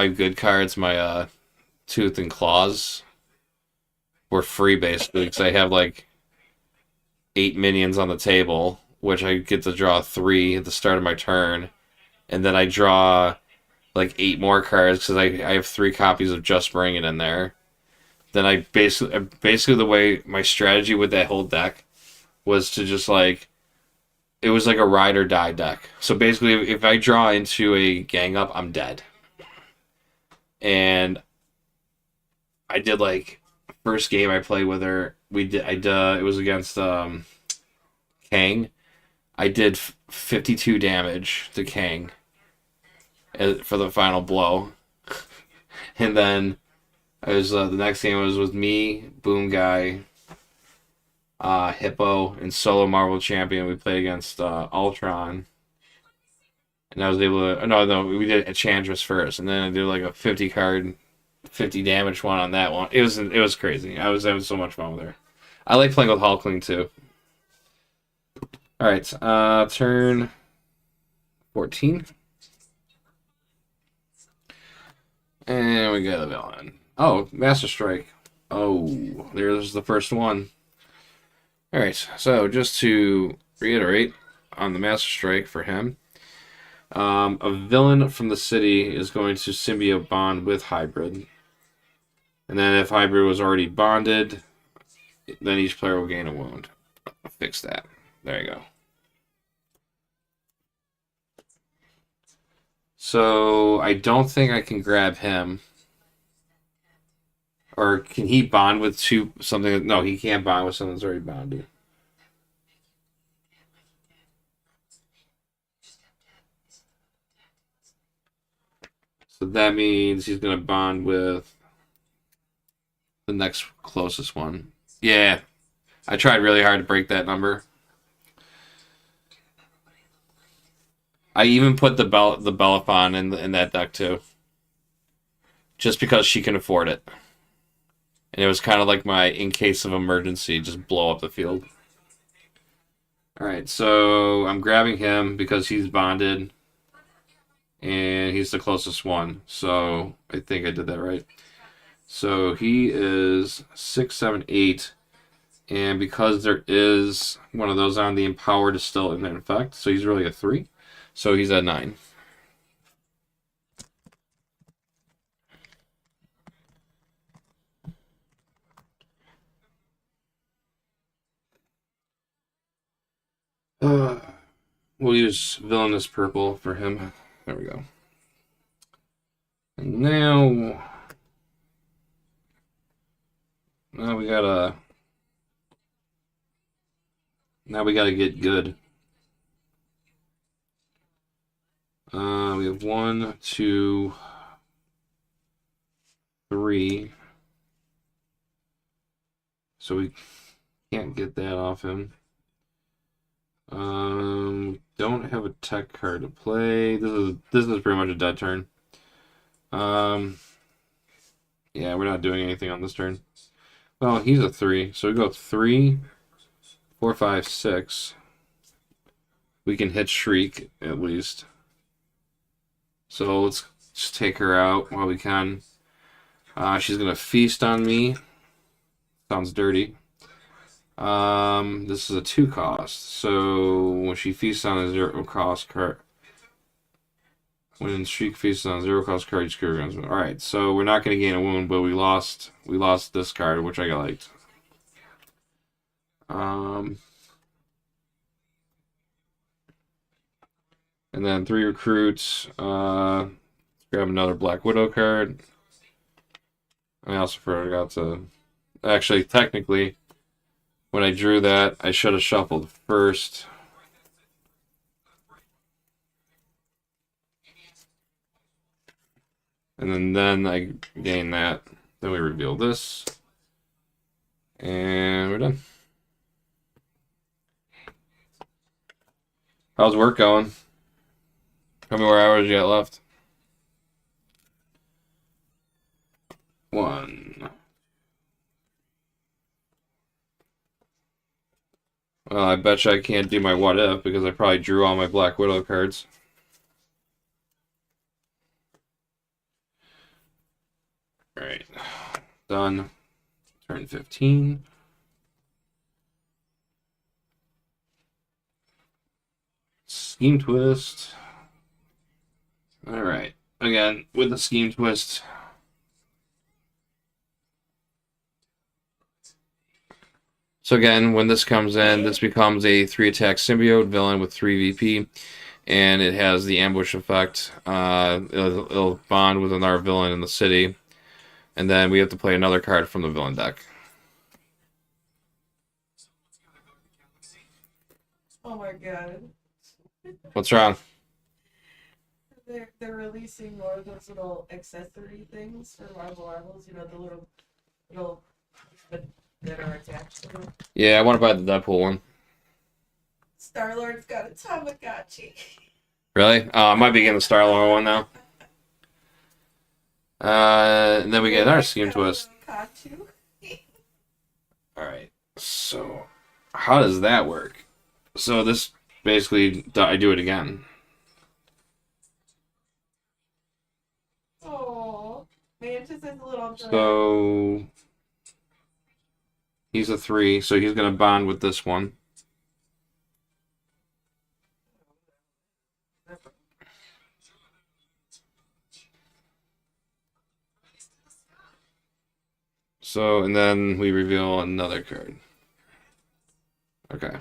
good cards, my Tooth and Claws were free basically because I have 8 minions on the table, which I get to draw 3 at the start of my turn, and then I draw 8 more cards because I have 3 copies of Just Bring It in there. then I basically the way my strategy with that whole deck was to just like it was like a ride or die deck. So basically, if I draw into a gang up, I'm dead. And I did like first game I played with her. It was against Kang. I did 52 damage to Kang for the final blow, and then I was the next game was with me, Boom Guy, Hippo, and Solo Marvel Champion. We played against Ultron, and I was able to. No, we did Enchantress first, and then I did like a 50 card, 50 damage one on that one. It was crazy. I was having so much fun with her. I like playing with Hulkling too. All right, turn 14. And we got a villain. Oh, Master Strike. Oh, there's the first one. Alright, so just to reiterate on the Master Strike for him, a villain from the city is going to symbiote bond with Hybrid. And then if Hybrid was already bonded, then each player will gain a wound. I'll fix that. There you go. So I don't think I can grab him. Or can he bond with something? No, he can't bond with something that's already bonded. So that means he's going to bond with the next closest one. Yeah, I tried really hard to break that number. I even put the Bellephon in that deck too, just because she can afford it. And it was kind of like my in case of emergency, just blow up the field. All right, so I'm grabbing him because he's bonded, and he's the closest one. So I think I did that right. So he is 6, 7, 8, and because there is one of those on, the empowered is still in effect. So he's really a 3. So he's at 9. We'll use Villainous Purple for him. There we go. And now we gotta get good. We have 1, 2, 3. So we can't get that off him. Don't have a tech card to play. This is pretty much a dead turn. Yeah, we're not doing anything on this turn. Well, he's a 3, so we go 3, 4, 5, 6. We can hit Shriek at least. So let's just take her out while we can. She's gonna feast on me. Sounds dirty. This is a 2 cost. So when she feasts on a 0 cost card, when Shriek feasts on a 0 cost card, you screw guns. All right, so we're not gonna gain a wound, but we lost this card, which I liked. And then 3 recruits. Grab another Black Widow card. I also forgot to. Actually, technically, when I drew that, I should have shuffled first. And then I gain that. Then we reveal this. And we're done. How's work going? How many more hours you got left? 1. Well, I bet you I can't do my what if because I probably drew all my Black Widow cards. Alright. Done. Turn 15. Scheme Twist. Alright. Again, with the Scheme Twist. So again, when this comes in, this becomes a 3-attack symbiote villain with 3 VP, and it has the ambush effect. It'll bond with another villain in the city, and then we have to play another card from the villain deck. Oh my god. What's wrong? They're releasing more of those little accessory things for Marvel Marvels, you know, the little that are attached to them. Yeah, I want to buy the Deadpool one. Star-Lord's got a Tamagotchi. Really? I might be getting the Star-Lord one now. And then we get another scheme twist. Alright, so how does that work? So this basically, I do it again. Oh, Mantis is a little drunk. So he's a 3, so he's going to bond with this one. So, and then we reveal another card. Okay.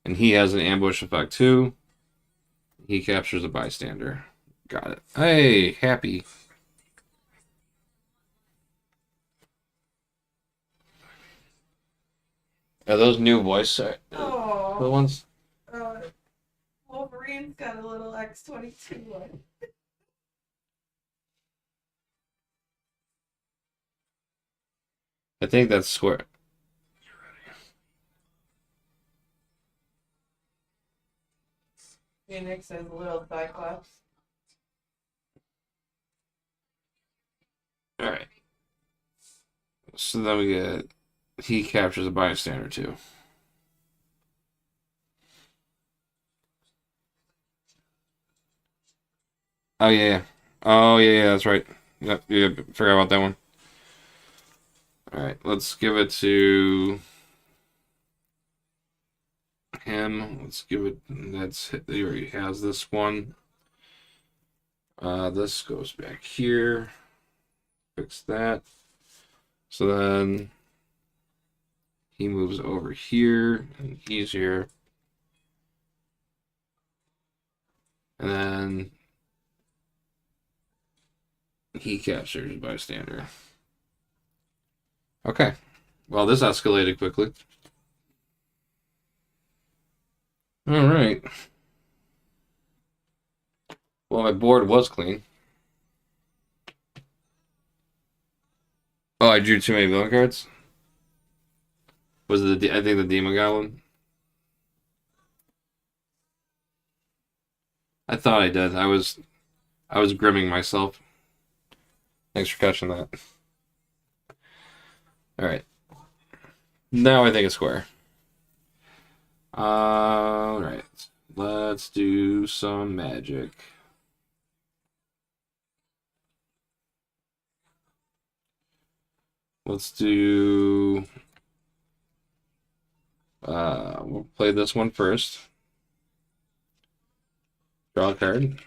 And he has an ambush effect too. He captures a bystander. Got it. Hey, happy. Are those new voice the ones? Wolverine's got a little X-22 one. I think that's square. Phoenix has a little Cyclops. Alright. So then we get... He captures a bystander too. Oh, yeah. Oh, yeah, that's right. Yep, yeah, forgot about that one. Alright, let's give it to... him. Let's give it... He already has this one. This goes back here. Fix that. So then... he moves over here, and he's here. And then he captures bystander. Okay. Well, this escalated quickly. All right. Well, my board was clean. Oh, I drew too many villain cards? Was it I think the Demon Goblin? I thought I did. I was grimming myself. Thanks for catching that. Alright. Now I think it's square. Alright. Let's do some magic. Let's do... we'll play this one first. Draw a card.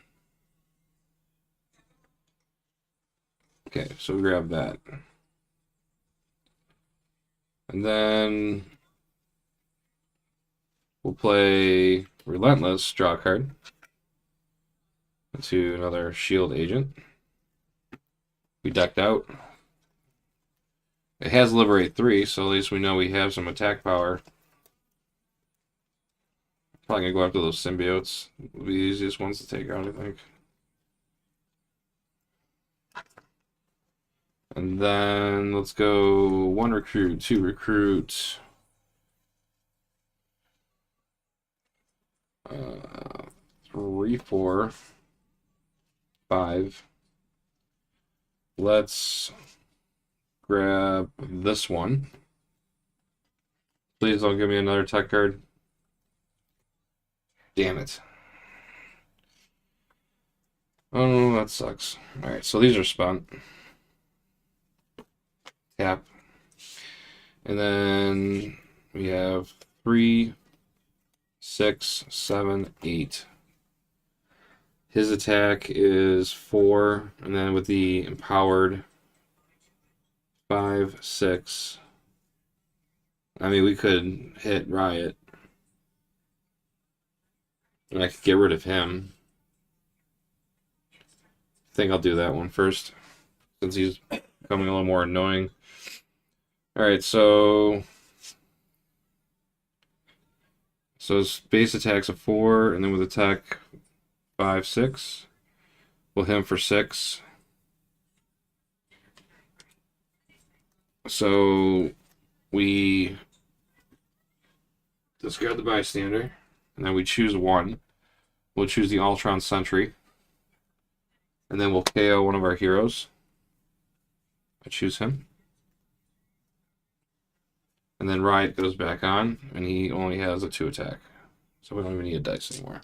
Okay, so we grab that. And then we'll play Relentless, draw a card. To another shield agent. We decked out. It has Liberate 3, so at least we know we have some attack power. Probably gonna go after those symbiotes. Will be the easiest ones to take out, I think. And then let's go 1 recruit, 2 recruit. 3, 4, 5. Let's grab this one. Please don't give me another tech card. Damn it. Oh, that sucks. Alright, so these are spent. Tap. And then we have 3, 6, 7, 8. His attack is 4, and then with the empowered 5, 6. I mean, we could hit Riot. And I could get rid of him. I think I'll do that one first, since he's becoming a little more annoying. Alright, so his base attack's a 4, and then with attack 5, 6. We'll hit him for 6. So we discard the bystander, and then we choose 1. We'll choose the Ultron Sentry, and then we'll KO one of our heroes. I choose him. And then Riot goes back on, and he only has a 2 attack. So we don't even need a dice anymore.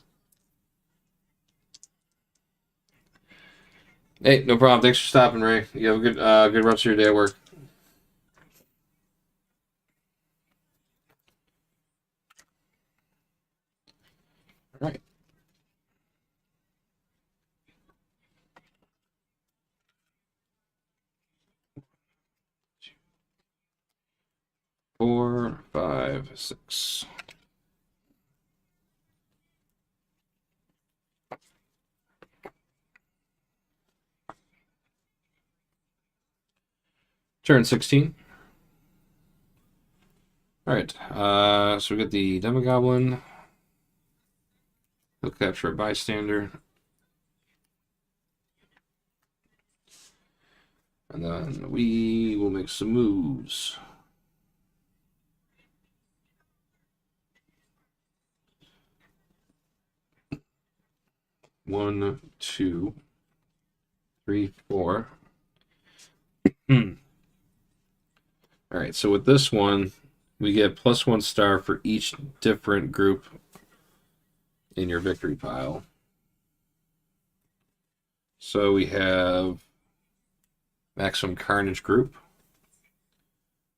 Hey, no problem. Thanks for stopping, Ray. You have a good rest of your day at work. All right. Four, 5, 6. Turn 16. All right. So we get the Demogoblin. He'll capture a bystander. And then we will make some moves. One, 2, 3, 4. All right, so with this one, we get +1 star for each different group in your victory pile. So we have Maximum Carnage group.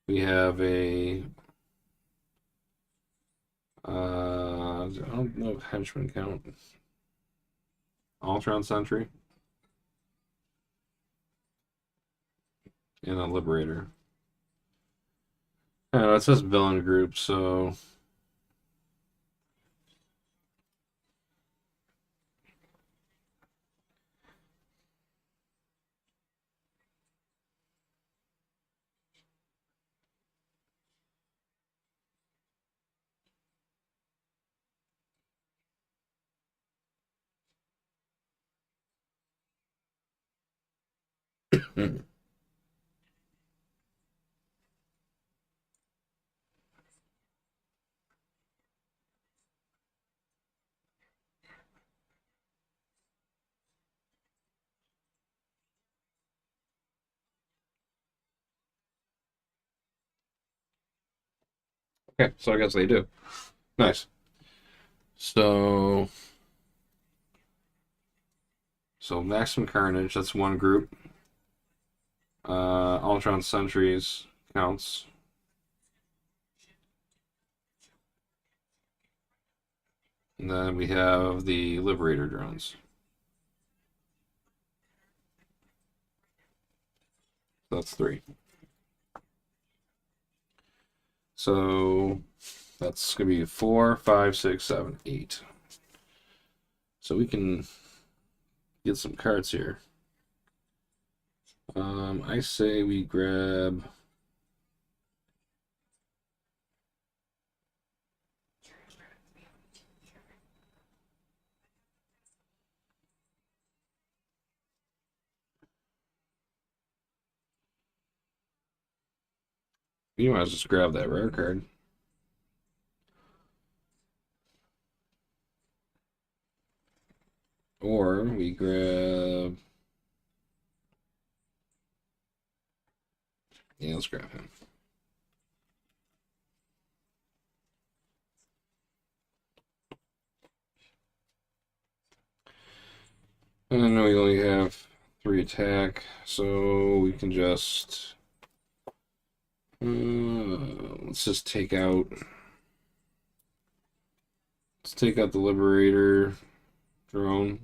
We have a I don't know if henchmen count. Ultron Sentry. And a Liberator. I don't know, it says villain group, so okay, so I guess they do. Nice. So Maximum Carnage, that's one group. Ultron Sentries counts. And then we have the Liberator drones. That's 3. So that's going to be 4, 5, 6, 7, 8. So we can get some cards here. I say we grab you might as well just grab that rare card. Or we grab yeah, let's grab him. And then we only have 3 attack, so we can just let's just take out the Liberator drone.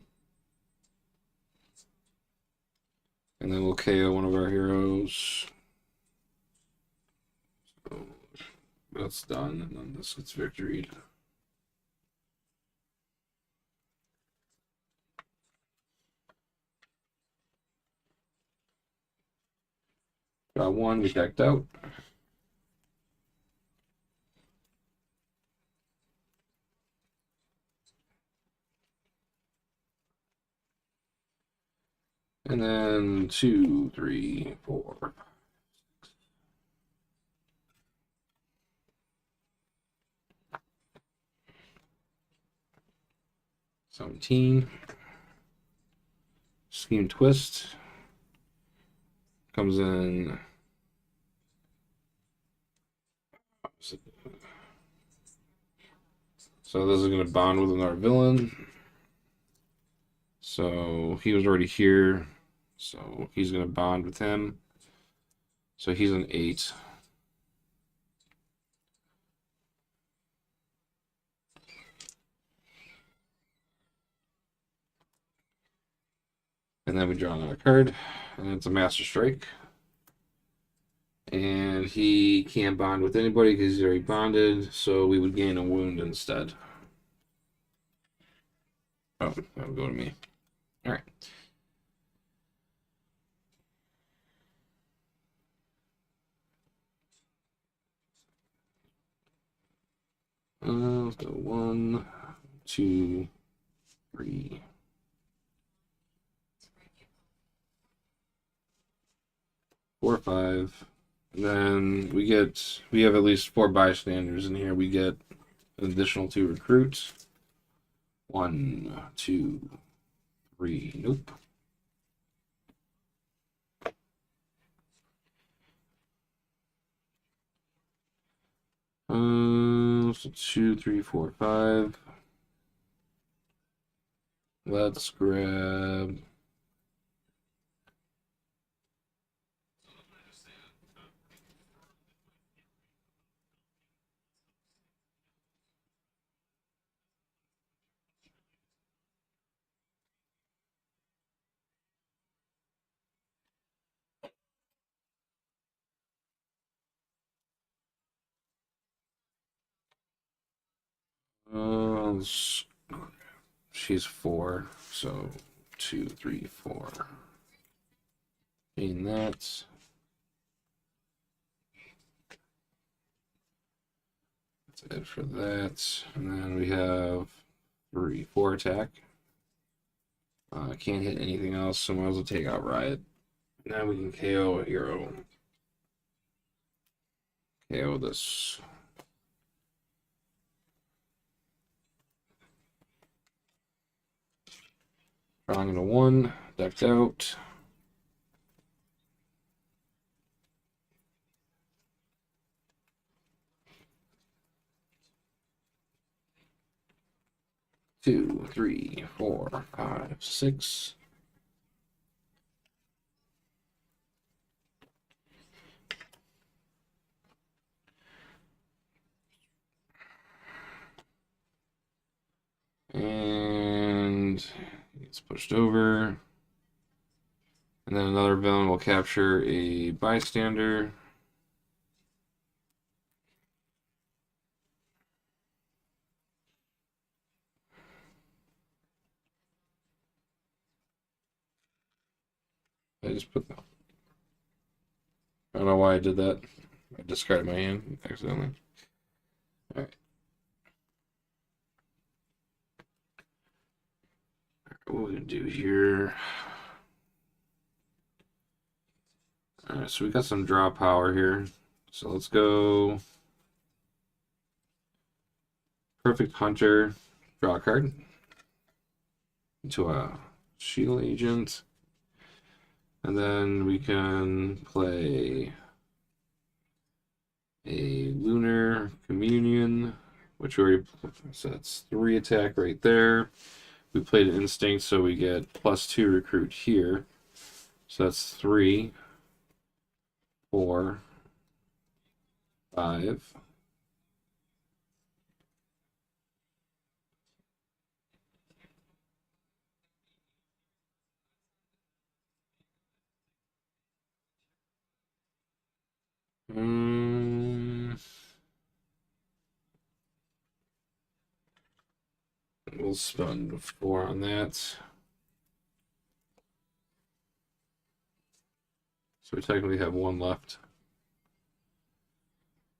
And then we'll KO one of our heroes. That's done, and then this gets victoried. Got one, we decked out. And then 2, 3, 4. 17. Scheme Twist. Comes in. So this is going to bond with another villain. So he was already here. So he's going to bond with him. So he's an 8. And then we draw another card. And it's a Master Strike. And he can't bond with anybody because he's already bonded. So we would gain a wound instead. Oh, that would go to me. All right. Let's go 1, 2, 3, 4, 5. And then we have at least 4 bystanders in here. We get an additional 2 recruits. 1, 2, 3. Nope. So 2, 3, 4, 5. Let's grab. She's 4, so 2, 3, 4. Gain that. That's it for that. And then we have 3, 4 attack. Can't hit anything else, so might as well take out Riot. Now we can KO a hero. KO this. Drawing into 1, decked out. Two, 3, 4, 5, 6. And it's pushed over. And then another villain will capture a bystander. I just put that. I don't know why I did that. I discarded my hand accidentally. Alright. What we're gonna do here. Alright, so we got some draw power here. So let's go Perfect Hunter, draw a card into a shield agent. And then we can play a Lunar Communion, which already, so that's 3 attack right there. We played an Instinct, so we get +2 recruit here. So that's 3, 4, 5. we'll spend 4 on that. So we technically have 1 left.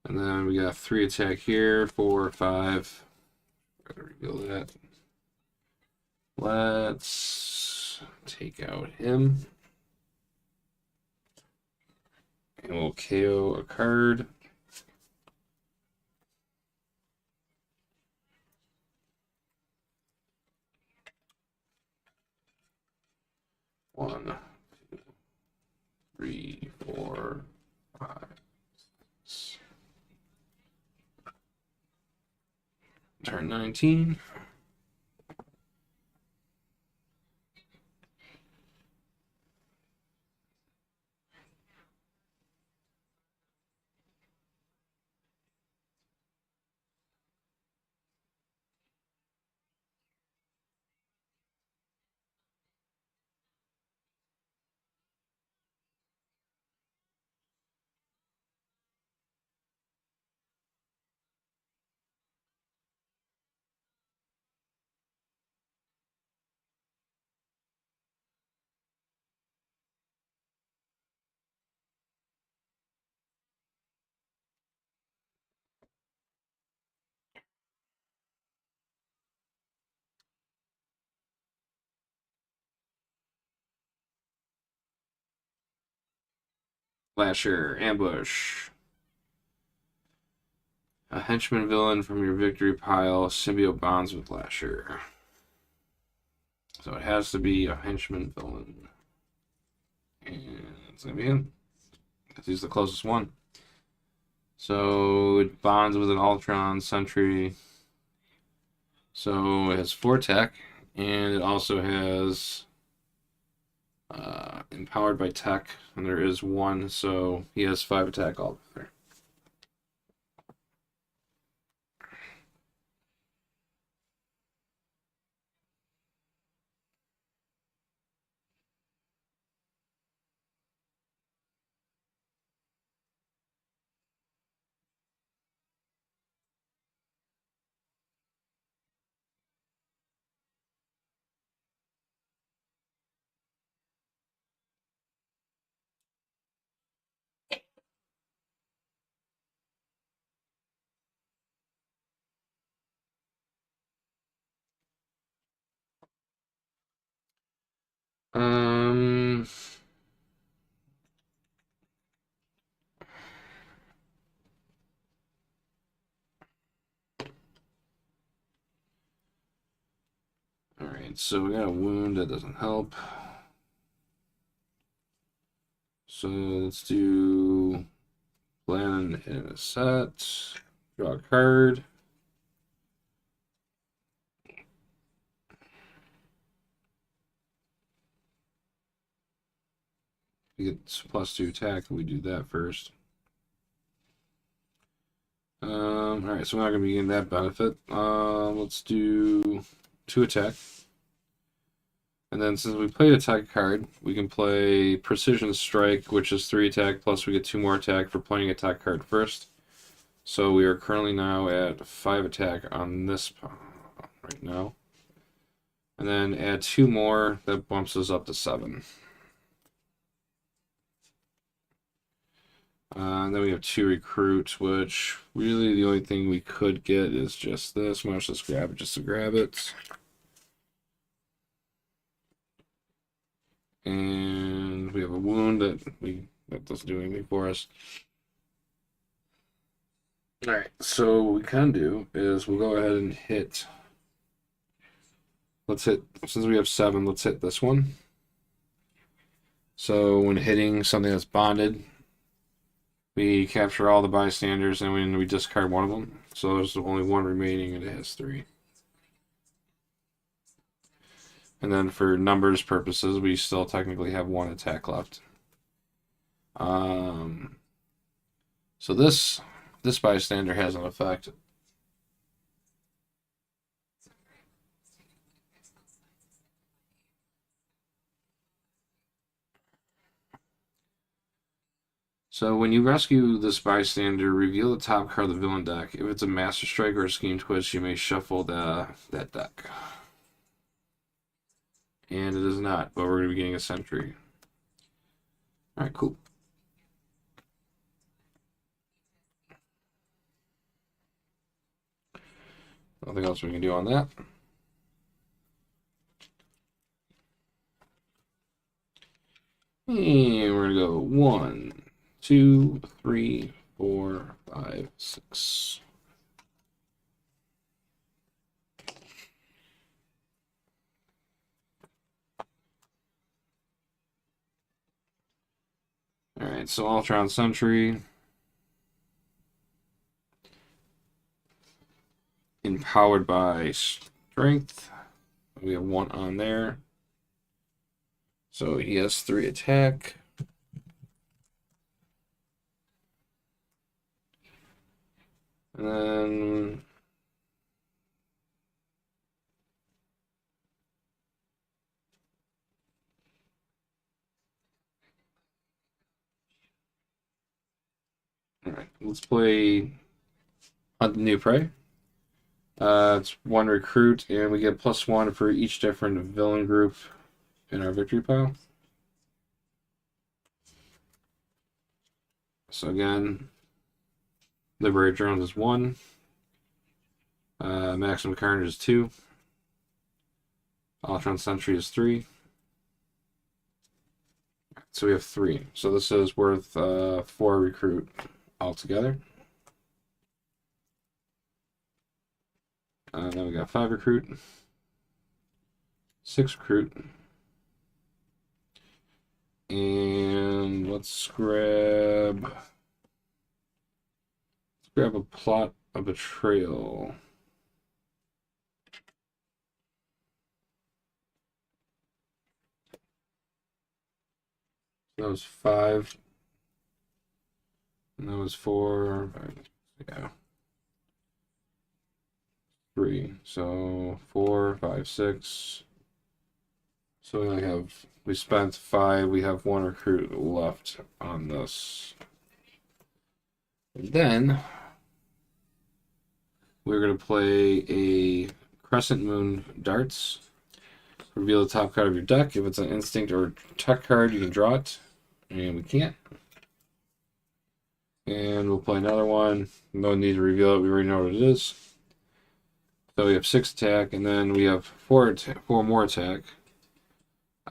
And then we got 3 attack here, 4, 5. Gotta reveal that. Let's take out him. And we'll KO a card. One, 2, 3, 4, 5. Turn 19. Lasher, ambush. A henchman villain from your victory pile. Symbiote bonds with Lasher. So it has to be a henchman villain. And it's going to be him. Because he's the closest one. So it bonds with an Ultron Sentry. So it has 4 tech. And it also has empowered by tech. And there is 1. So he has 5 attack altogether. Um, Alright, so we got a wound that doesn't help. So let's do plan in a set. Draw a card. We get +2 attack. We do that first. Alright, so we're not going to be getting that benefit. Let's do 2 attack. And then since we played attack card, we can play Precision Strike, which is 3 attack, plus we get 2 more attack for playing attack card first. So we are currently now at 5 attack on this right now. And then add 2 more, that bumps us up to 7. And then we have 2 recruit, which really the only thing we could get is just this. Let's just grab it just to grab it. And we have a wound that doesn't do anything for us. Alright, so what we can do is we'll go ahead and hit. Let's hit, since we have 7, let's hit this one. So when hitting something that's bonded, we capture all the bystanders and we discard one of them. So there's only 1 remaining and it has 3. And then for numbers purposes, we still technically have 1 attack left. So this bystander has an effect. So when you rescue this bystander, reveal the top card of the villain deck. If it's a Master Strike or a Scheme Twist, you may shuffle that deck. And it is not, but we're going to be getting a sentry. All right, cool. Nothing else we can do on that. And we're going to go 1, 2, 3, 4, 5, 6. All right, so Ultron Sentry. Empowered by Strength. We have 1 on there. So he has 3 attack. And then all right, let's play Hunt the New Prey. It's 1 recruit, and we get +1 for each different villain group in our victory pile. So again, Liberator Drones is 1. Maximum Carnage is 2. Ultron Sentry is 3. So we have 3. So this is worth 4 recruit altogether. Then we got 5 recruit, 6 recruit, and let's grab a plot of betrayal. That was 5. And that was 4. Yeah. 3. So 4, 5, 6. So we spent 5. We have 1 recruit left on this. And then we're going to play a Crescent Moon Darts. Reveal the top card of your deck. If it's an instinct or tech card, you can draw it. And we can't. And we'll play another one. No need to reveal it. We already know what it is. So we have 6 attack, and then we have 4 more attack.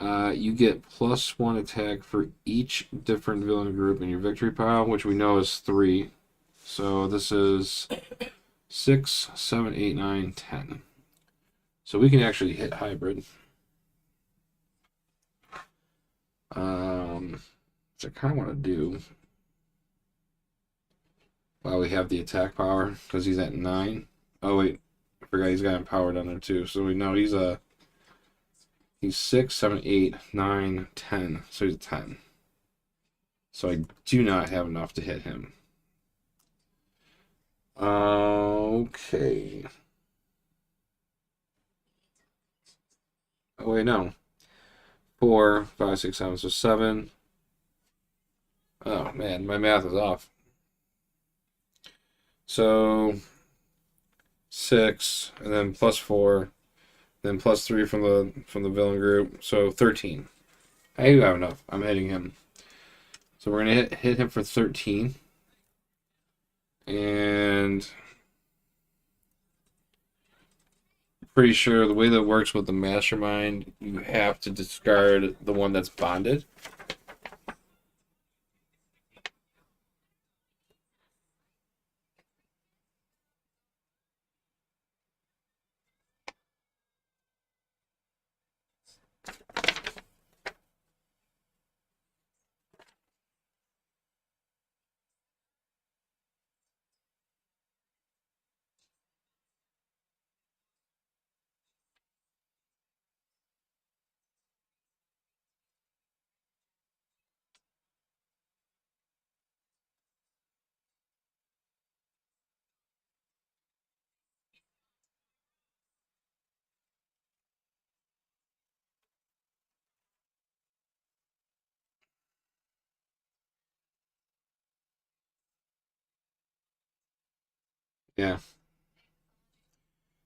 You get +1 attack for each different villain group in your victory pile, which we know is 3. So this is 6, 7, 8, 9, 10. So we can actually hit hybrid. Which I kind of want to do while we have the attack power, because he's at 9. Oh wait, I forgot he's got empowered on there too. So we know he's 6, 7, 8, 9, 10. So he's a 10. So I do not have enough to hit him. Okay. Oh wait, no. 4, 5, 6, 7. So 7. Oh man, my math is off. So 6, and then +4, then +3 from the villain group. So 13. I do have enough. I'm hitting him. So we're gonna hit him for 13. And pretty sure the way that works with the Mastermind, you have to discard the one that's bonded. Yeah.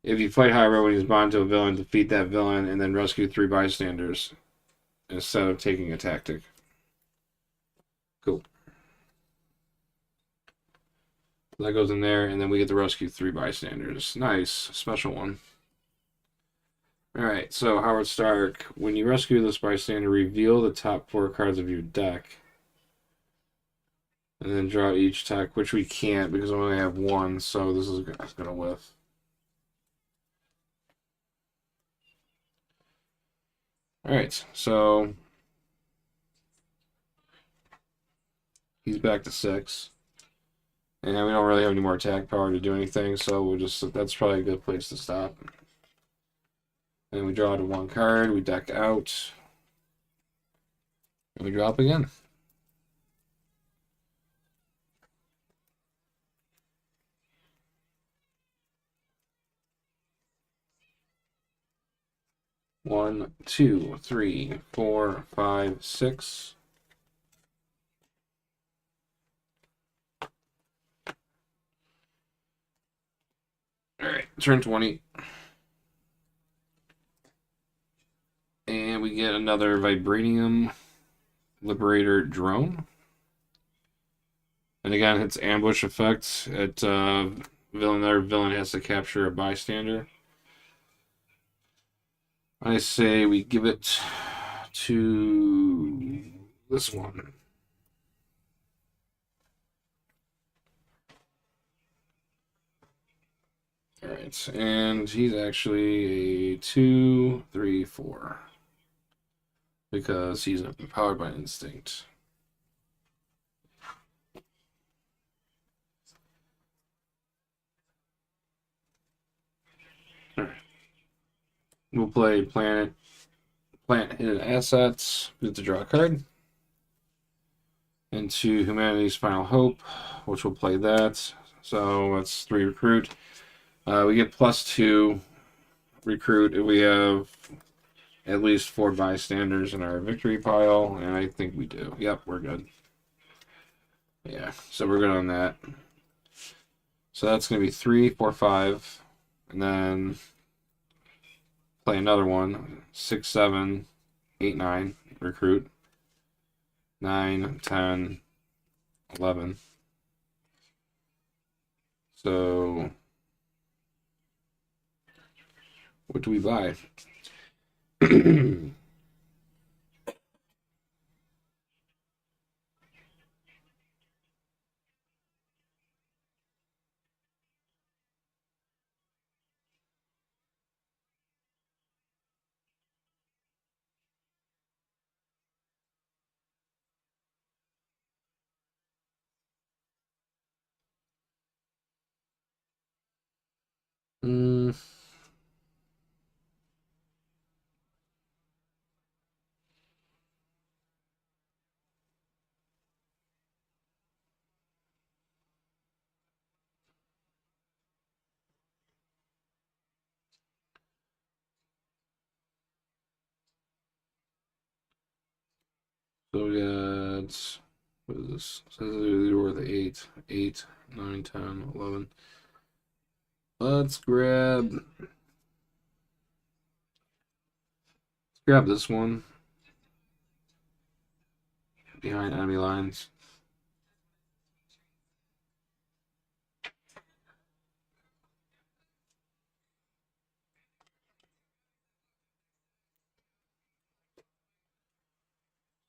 If you fight hybrid when he's bound to a villain, defeat that villain and then rescue 3 bystanders instead of taking a tactic. Cool. That goes in there, and then we get to rescue 3 bystanders. Nice. Special one. Alright, so Howard Stark. When you rescue this bystander, reveal the top 4 cards of your deck. And then draw each tech, which we can't because we only have 1, so this is going to whiff. Alright, so he's back to 6. And we don't really have any more attack power to do anything, so we'll just, that's probably a good place to stop. And we draw to 1 card, we deck out, and we drop again. One, 2, 3, 4, 5, 6. Alright, turn 20. And we get another Vibranium Liberator drone. And again, it's ambush effect. Their villain has to capture a bystander. I say we give it to this one. Alright, and he's actually a 2, 3, 4. Because he's empowered by instinct. Alright. We'll play Plant Hidden Assets. We have to draw a card. Into Humanity's Final Hope, which will play that. So that's 3 recruit. We get +2 recruit if we have at least 4 bystanders in our victory pile, and I think we do. Yep, we're good. Yeah, so we're good on that. So that's going to be 3, 4, 5, and then play another one. 6, 7, 8, 9, recruit. 9, 10, 11. So what do we buy? Mm, so we got, what is this? Says these were the 8, 8, 9, 10, 11. Let's grab this one behind enemy lines.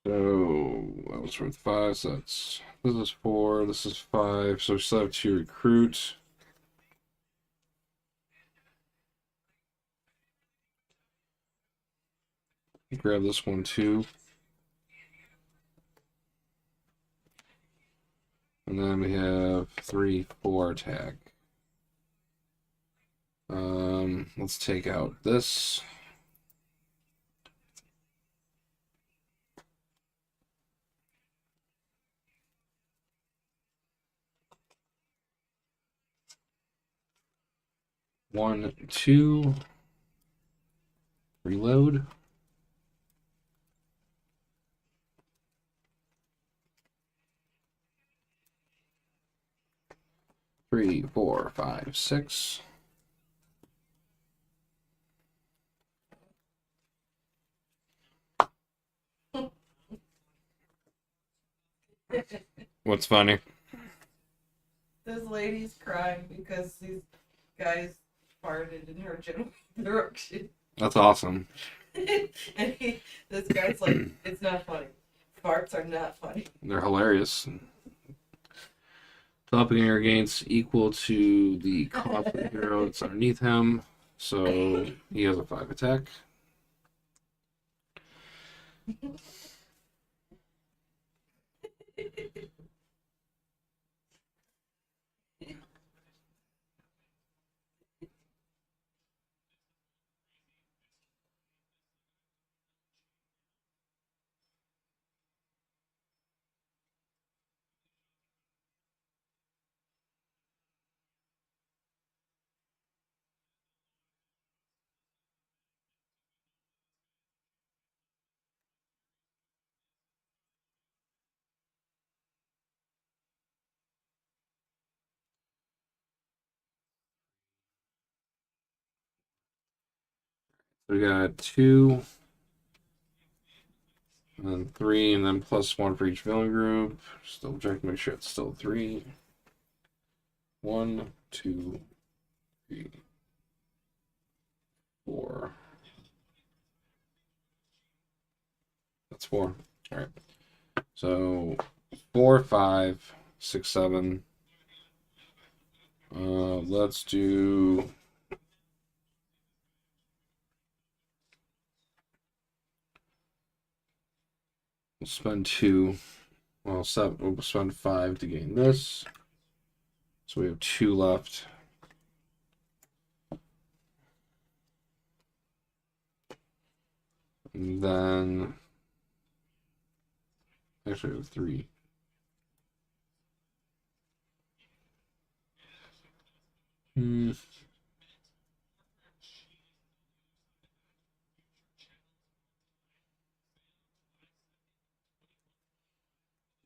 So that was worth 5. So this is 4. This is 5. So we still have 2 recruit. Grab this one too. And then we have 3, 4 attack. Let's take out this. One, 2. Reload. Three, 4, 5, 6. What's funny? This lady's crying because these guys farted in her general direction. That's awesome. And this guy's like, it's not funny. Farts are not funny. They're hilarious. Doppelganger gains equal to the cost of the hero that's underneath him, so he has a 5 attack. We got 2, and then 3, and then +1 for each villain group. Still check to make sure it's still 3. 1, 2, 3, 4. That's 4. All right. So 4, 5, 6, 7. Let's do. We'll spend 2. Well, 7. We'll spend 5 to gain this. So we have 2 left. And then. Actually, we have 3.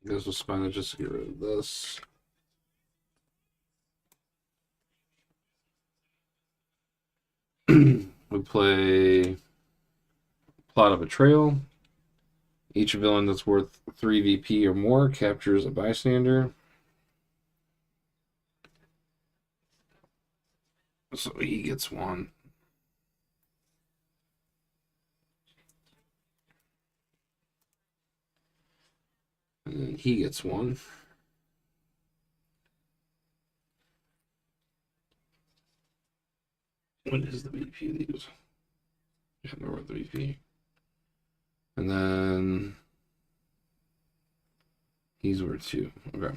Guess we'll spend it just to get rid of this. We play Plot of Betrayal. Each villain that's worth 3 VP or more captures a bystander. So he gets 1. And then he gets 1. What is the VP of these? I don't know what the VP. And then he's worth 2. Okay.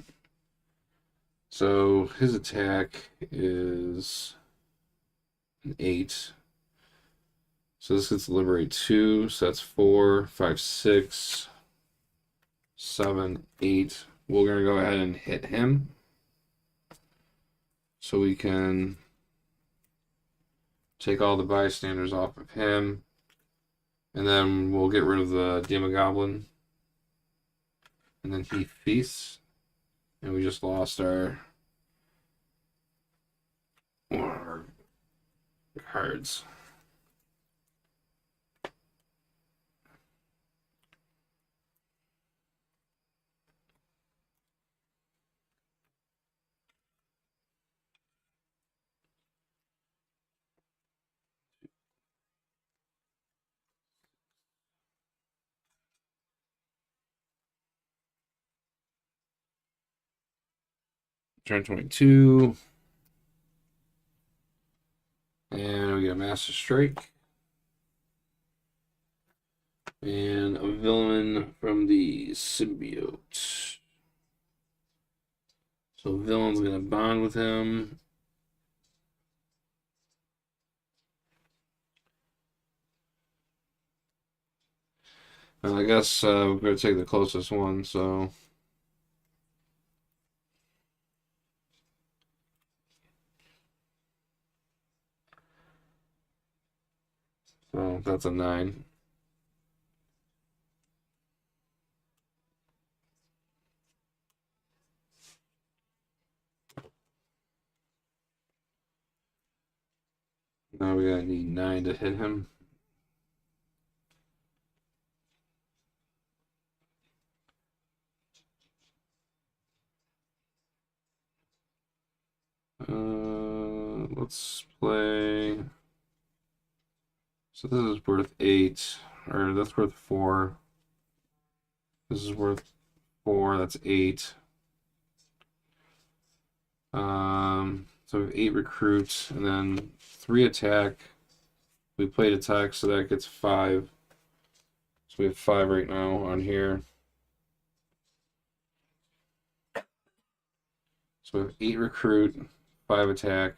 So his attack is an 8. So this gets to liberate 2. So that's 4, 5, 6, 7, 8. We're going to go ahead and hit him. So we can take all the bystanders off of him. And then we'll get rid of the Demogoblin. And then he feasts. And we just lost our cards. Turn 22. And we get a Master Strike. And a villain from the symbiote. So villain's gonna bond with him. And I guess we're gonna take the closest one, so that's a 9. Now we gotta need 9 to hit him. let's play. So this is worth 8, or that's worth 4. This is worth 4, that's 8. So we have 8 recruits, and then 3 attack. We played attack, so that gets 5. So we have 5 right now on here. So we have 8 recruit, 5 attack.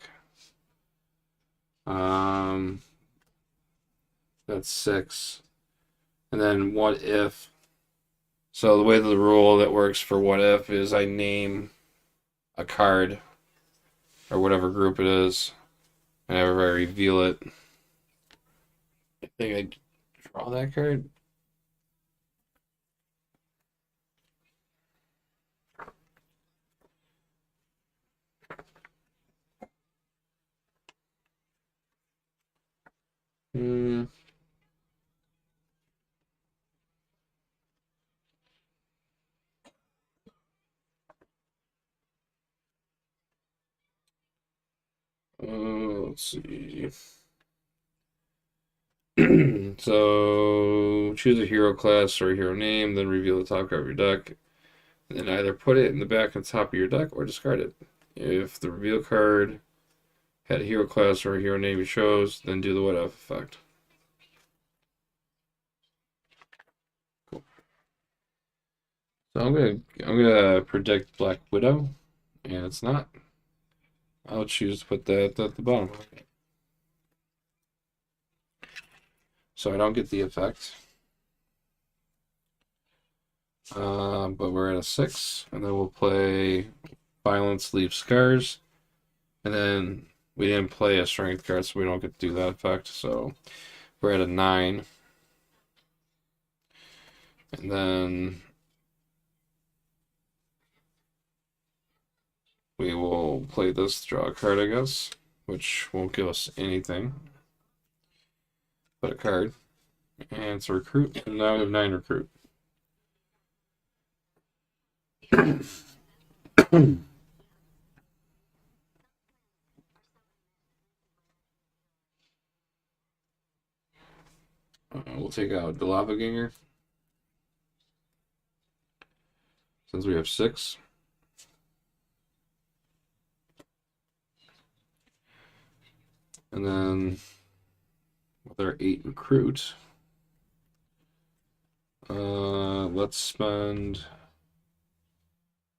That's 6. And then what if? So the way the rule that works for what if is I name a card or whatever group it is, and I reveal it. I think I draw that card. Let's see. So choose a hero class or a hero name, then reveal the top card of your deck. And then either put it in the back and top of your deck or discard it. If the reveal card had a hero class or a hero name you chose, then do the what if effect. Cool. So I'm gonna predict Black Widow, and it's not. I'll choose to put that at the bottom. So I don't get the effect. But we're at a 6, and then we'll play Violence Leaves Scars. And then we didn't play a Strength card, so we don't get to do that effect. So we're at a 9. And then we will play this, draw a card, I guess, which won't give us anything but a card. And it's a recruit, and now we have 9 recruit. We'll take out the Lava Ganger, since we have 6. And then with our 8 recruit, let's spend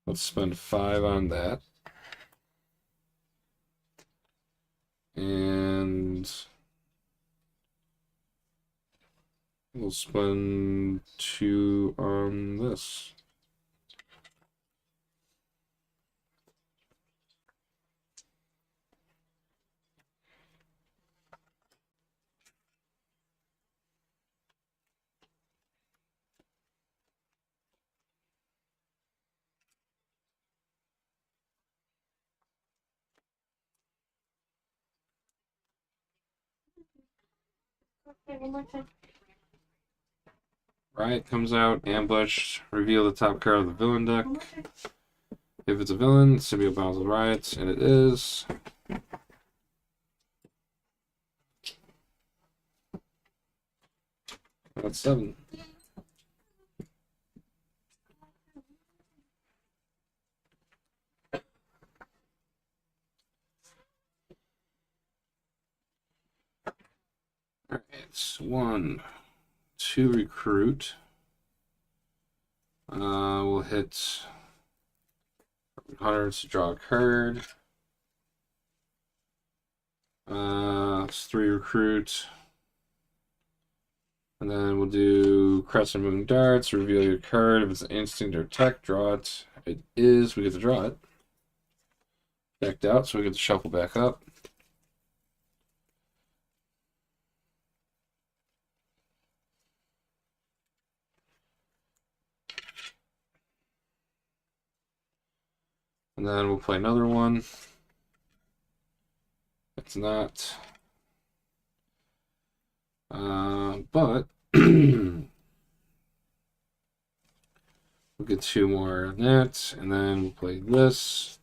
5 on that. And we'll spend 2 on this. Okay, one more time. Riot comes out, ambush, reveal the top card of the villain deck. One more time. If it's a villain, symbiote battles with Riot, and it is. That's 7. Alright, 1, 2 recruit. We'll hit Hunters to draw a card. It's 3 recruit. And then we'll do Crescent Moon Darts, reveal your card. If it's an instinct or tech, draw it. It is, we get to draw it. Decked out, so we get to shuffle back up. And then we'll play another one. It's not. But we'll get 2 more on that, and then we'll play this.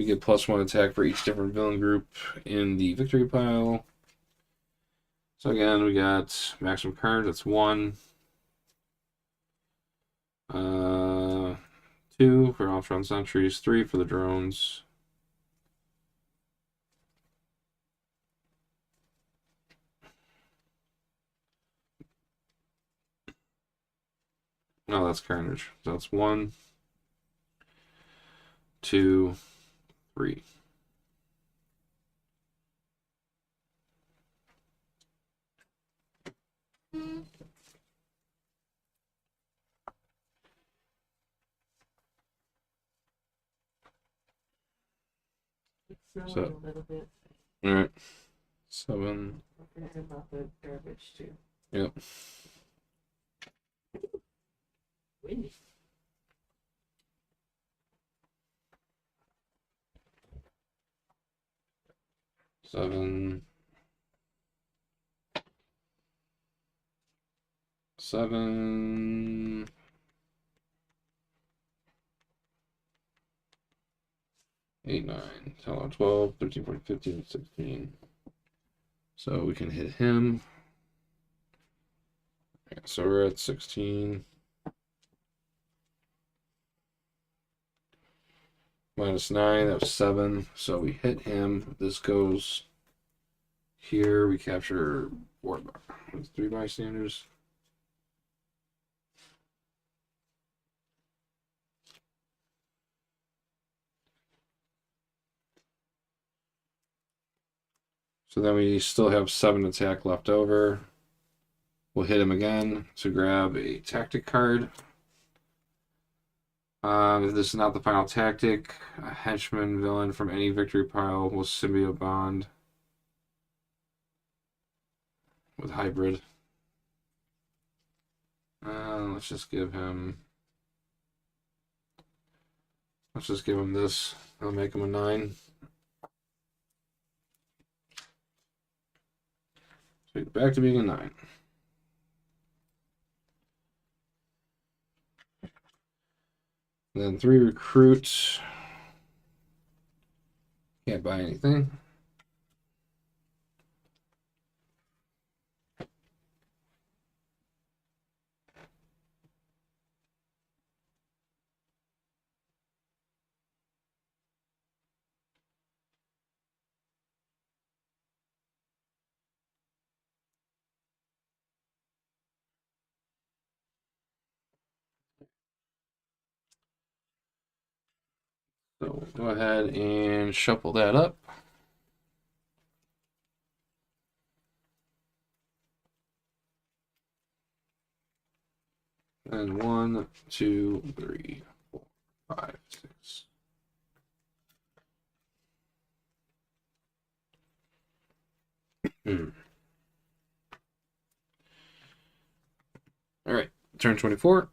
We get +1 attack for each different villain group in the victory pile. So again, we got maximum cards. That's 1. 2 for Ultron Sentries. 3 for the drones. No, that's Carnage. So that's 1, 2, 3. It's So- a little bit. All right. 7. I'm forgetting about the garbage too. Yep. Windy. 7. 7. 8, 9, 10, 11, 12, 13, 14, 15, 16. So we can hit him. Yeah, so we're at 16. -9, that was 7. So we hit him. This goes here. We capture 3 bystanders. So then we still have 7 attack left over. We'll hit him again to grab a tactic card. If this is not the final tactic, a henchman villain from any victory pile will symbiote bond with hybrid. Let's just give him. Let's just give him this. I'll make him a 9. So back to being a 9. Then 3 recruits. Can't buy anything. So we'll go ahead and shuffle that up. And 1, 2, 3, 4, 5, 6. All right, turn 24.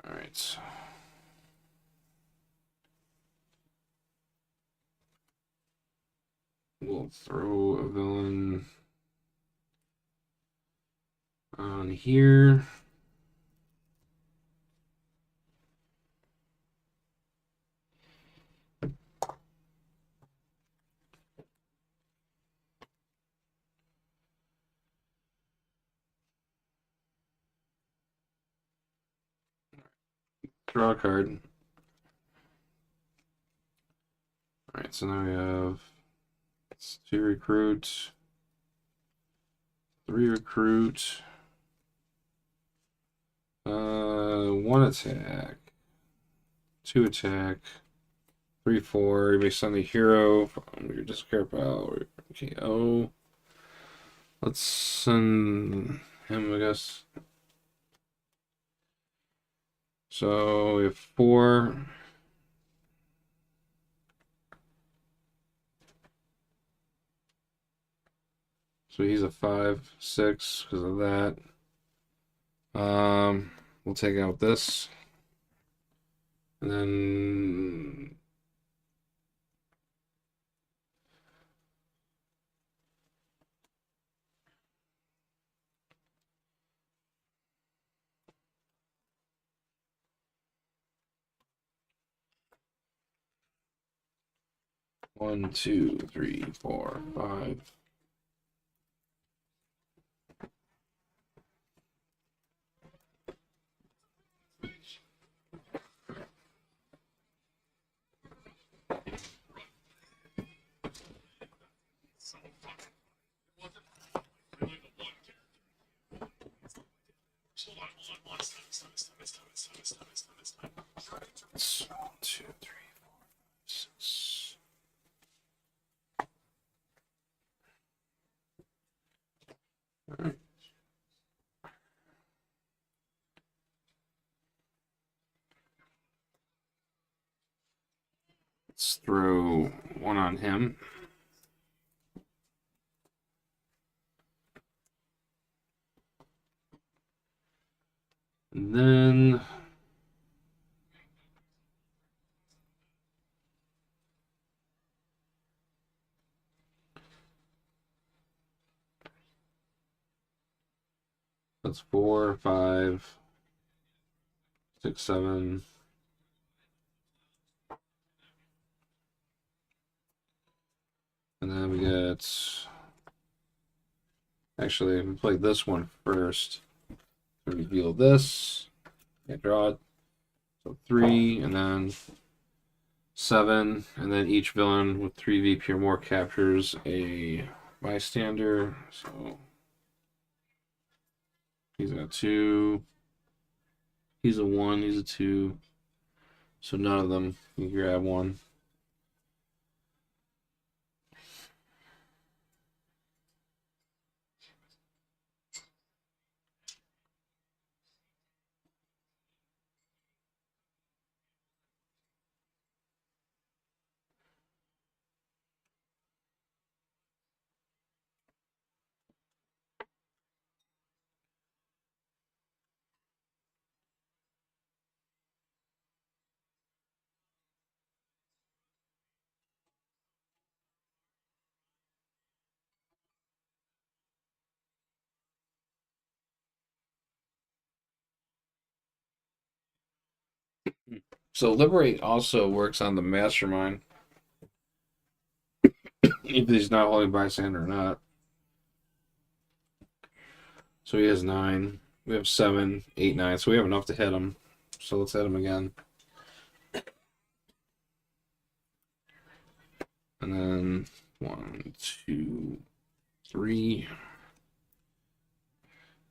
All right. We'll throw a villain on here. Draw a card. All right, so now we have 2 recruit, 3 recruit, 1 attack, 2 attack, 3, 4. You may send a hero from your discard pile or KO. Let's send him, I guess. So we have 4. So he's a 5, 6 because of that. We'll take out this. And then 1, 2, 3, 4, 5. It's 1, 2, 3, 4, 5, 6. All right. Let's throw one on him. And then that's 4, 5, 6, 7. And then we get. Actually, we play this one first. Reveal this. I draw it. So 3, and then 7, and then each villain with 3 VP or more captures a bystander. So he's got 2. He's a 1. He's a 2. So none of them. You can grab 1. So Liberate also works on the Mastermind, if he's not holding bystander or not. So he has 9. We have 7, 8, 9. So we have enough to hit him. So let's hit him again. And then 1, 2, 3.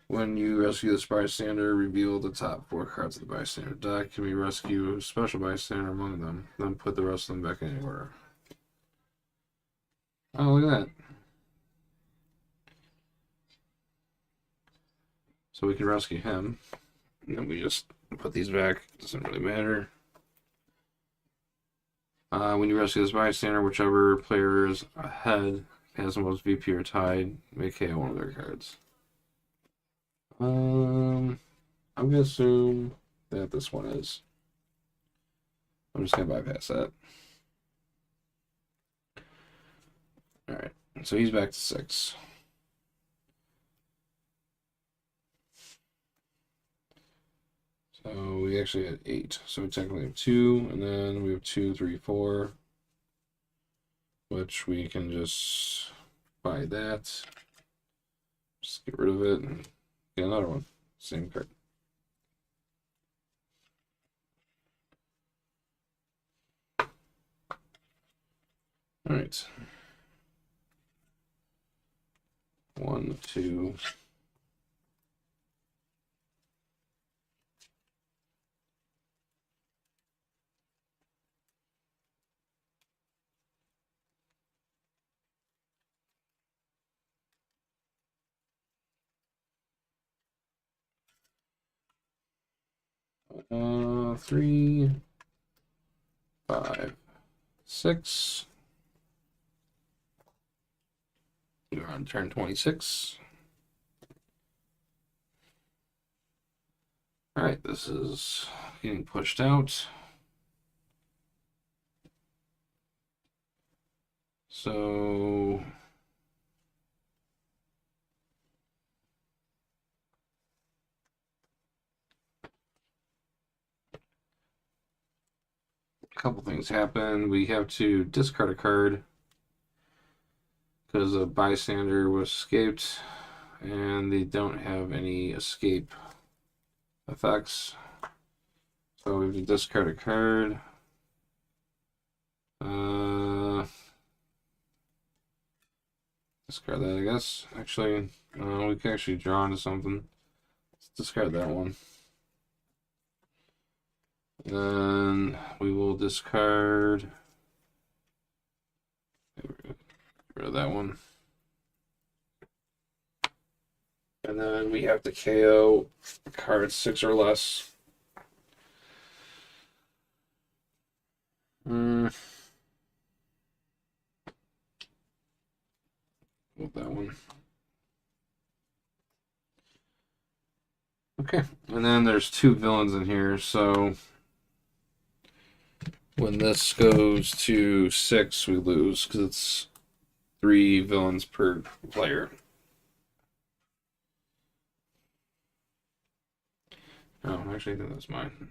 When you rescue this bystander, reveal the top 4 cards of the bystander deck. Can we rescue a special bystander among them? Then put the rest of them back in order. Oh, look at that. So we can rescue him. And then we just put these back. Doesn't really matter. When you rescue this bystander, whichever player is ahead has the most VP or tied, may KO one of their cards. I'm gonna assume that this one is. I'm just gonna bypass that. Alright, so he's back to 6. So we actually had 8. So we technically have 2, and then we have 2, 3, 4, which we can just buy that. Just get rid of it and get another one. Same card. All right. 1, 2. Uh, 3, 5, 6. You're on turn 26. All right, this is getting pushed out. So a couple things happen. We have to discard a card because a bystander was escaped, and they don't have any escape effects. So we have to discard a card. Discard that, I guess. Actually, we can actually draw into something. Let's discard that one. Then we will discard. Get rid of that one. And then we have to KO cards 6 or less. With that one. Okay, and then there's 2 villains in here, so when this goes to 6, we lose because it's 3 villains per player. Oh, actually, I think that's mine.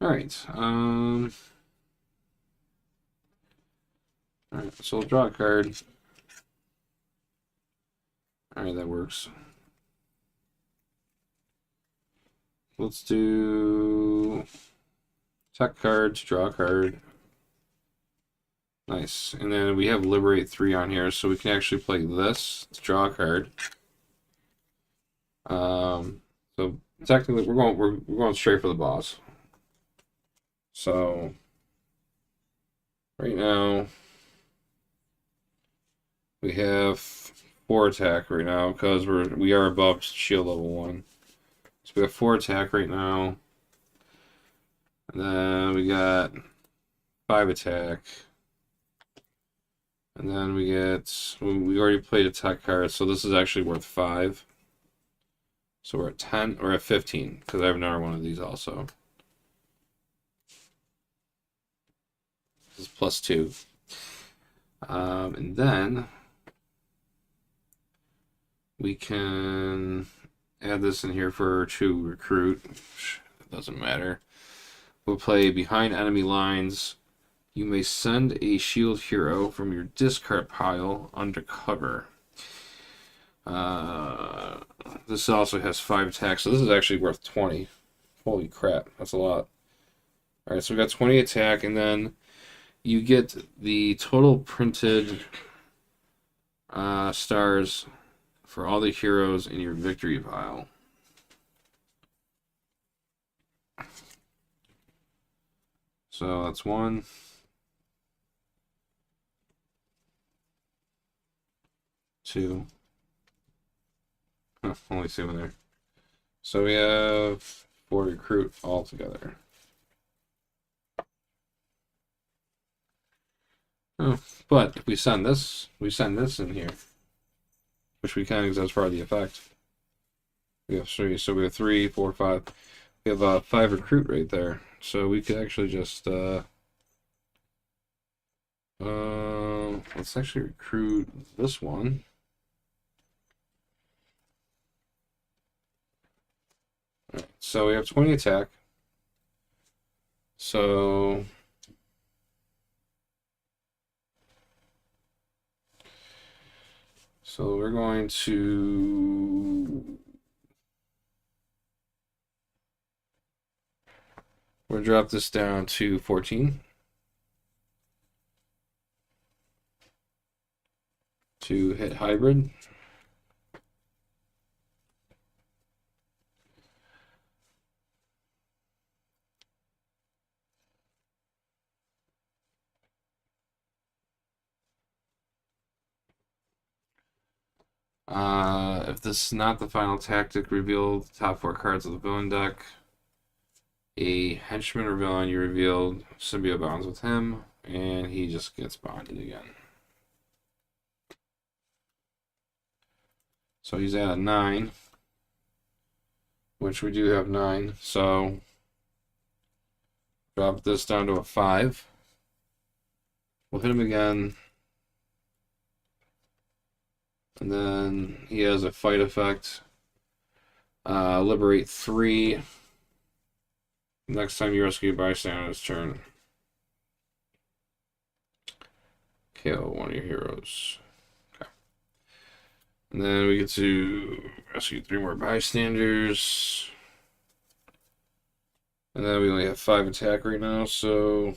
All right. All right. So we'll draw a card. All right, that works. Let's do attack card to draw a card. Nice. And then we have Liberate 3 on here, so we can actually play this to draw a card. So technically we're going straight for the boss. So right now we have 4 attack right now because we are above shield level 1. So we have 4 attack right now. And then we got 5 attack. And then we already played attack cards, so this is actually worth 5. So we're at 10 or at 15 because I have another one of these also. This is plus 2. And then we can add this in here for 2 recruit. It doesn't matter. We'll play behind enemy lines. You may send a shield hero from your discard pile under cover. This also has 5 attacks, so this is actually worth 20. Holy crap, that's a lot. Alright, so we got 20 attack, and then you get the total printed stars for all the heroes in your victory pile. So that's 1. 2. Oh, only 7 there. So we have 4 recruit altogether. Oh, but if we send this in here, which we can because that's part of the effect. We have 3, so we have 3, 4, 5. We have 5 recruit right there, so we could actually just let's actually recruit this one. Right, so we have 20 attack. So we're going to drop this down to 14 to hit hybrid. If this is not the final tactic, reveal the top 4 cards of the villain deck. A henchman or villain you revealed, symbiote bonds with him, and he just gets bonded again. So he's at a 9, which we do have 9. So drop this down to a 5. We'll hit him again. And then he has a fight effect. Liberate 3. Next time you rescue a bystander, it's turn. KO one of your heroes. Okay. And then we get to rescue 3 more bystanders. And then we only have 5 attack right now, so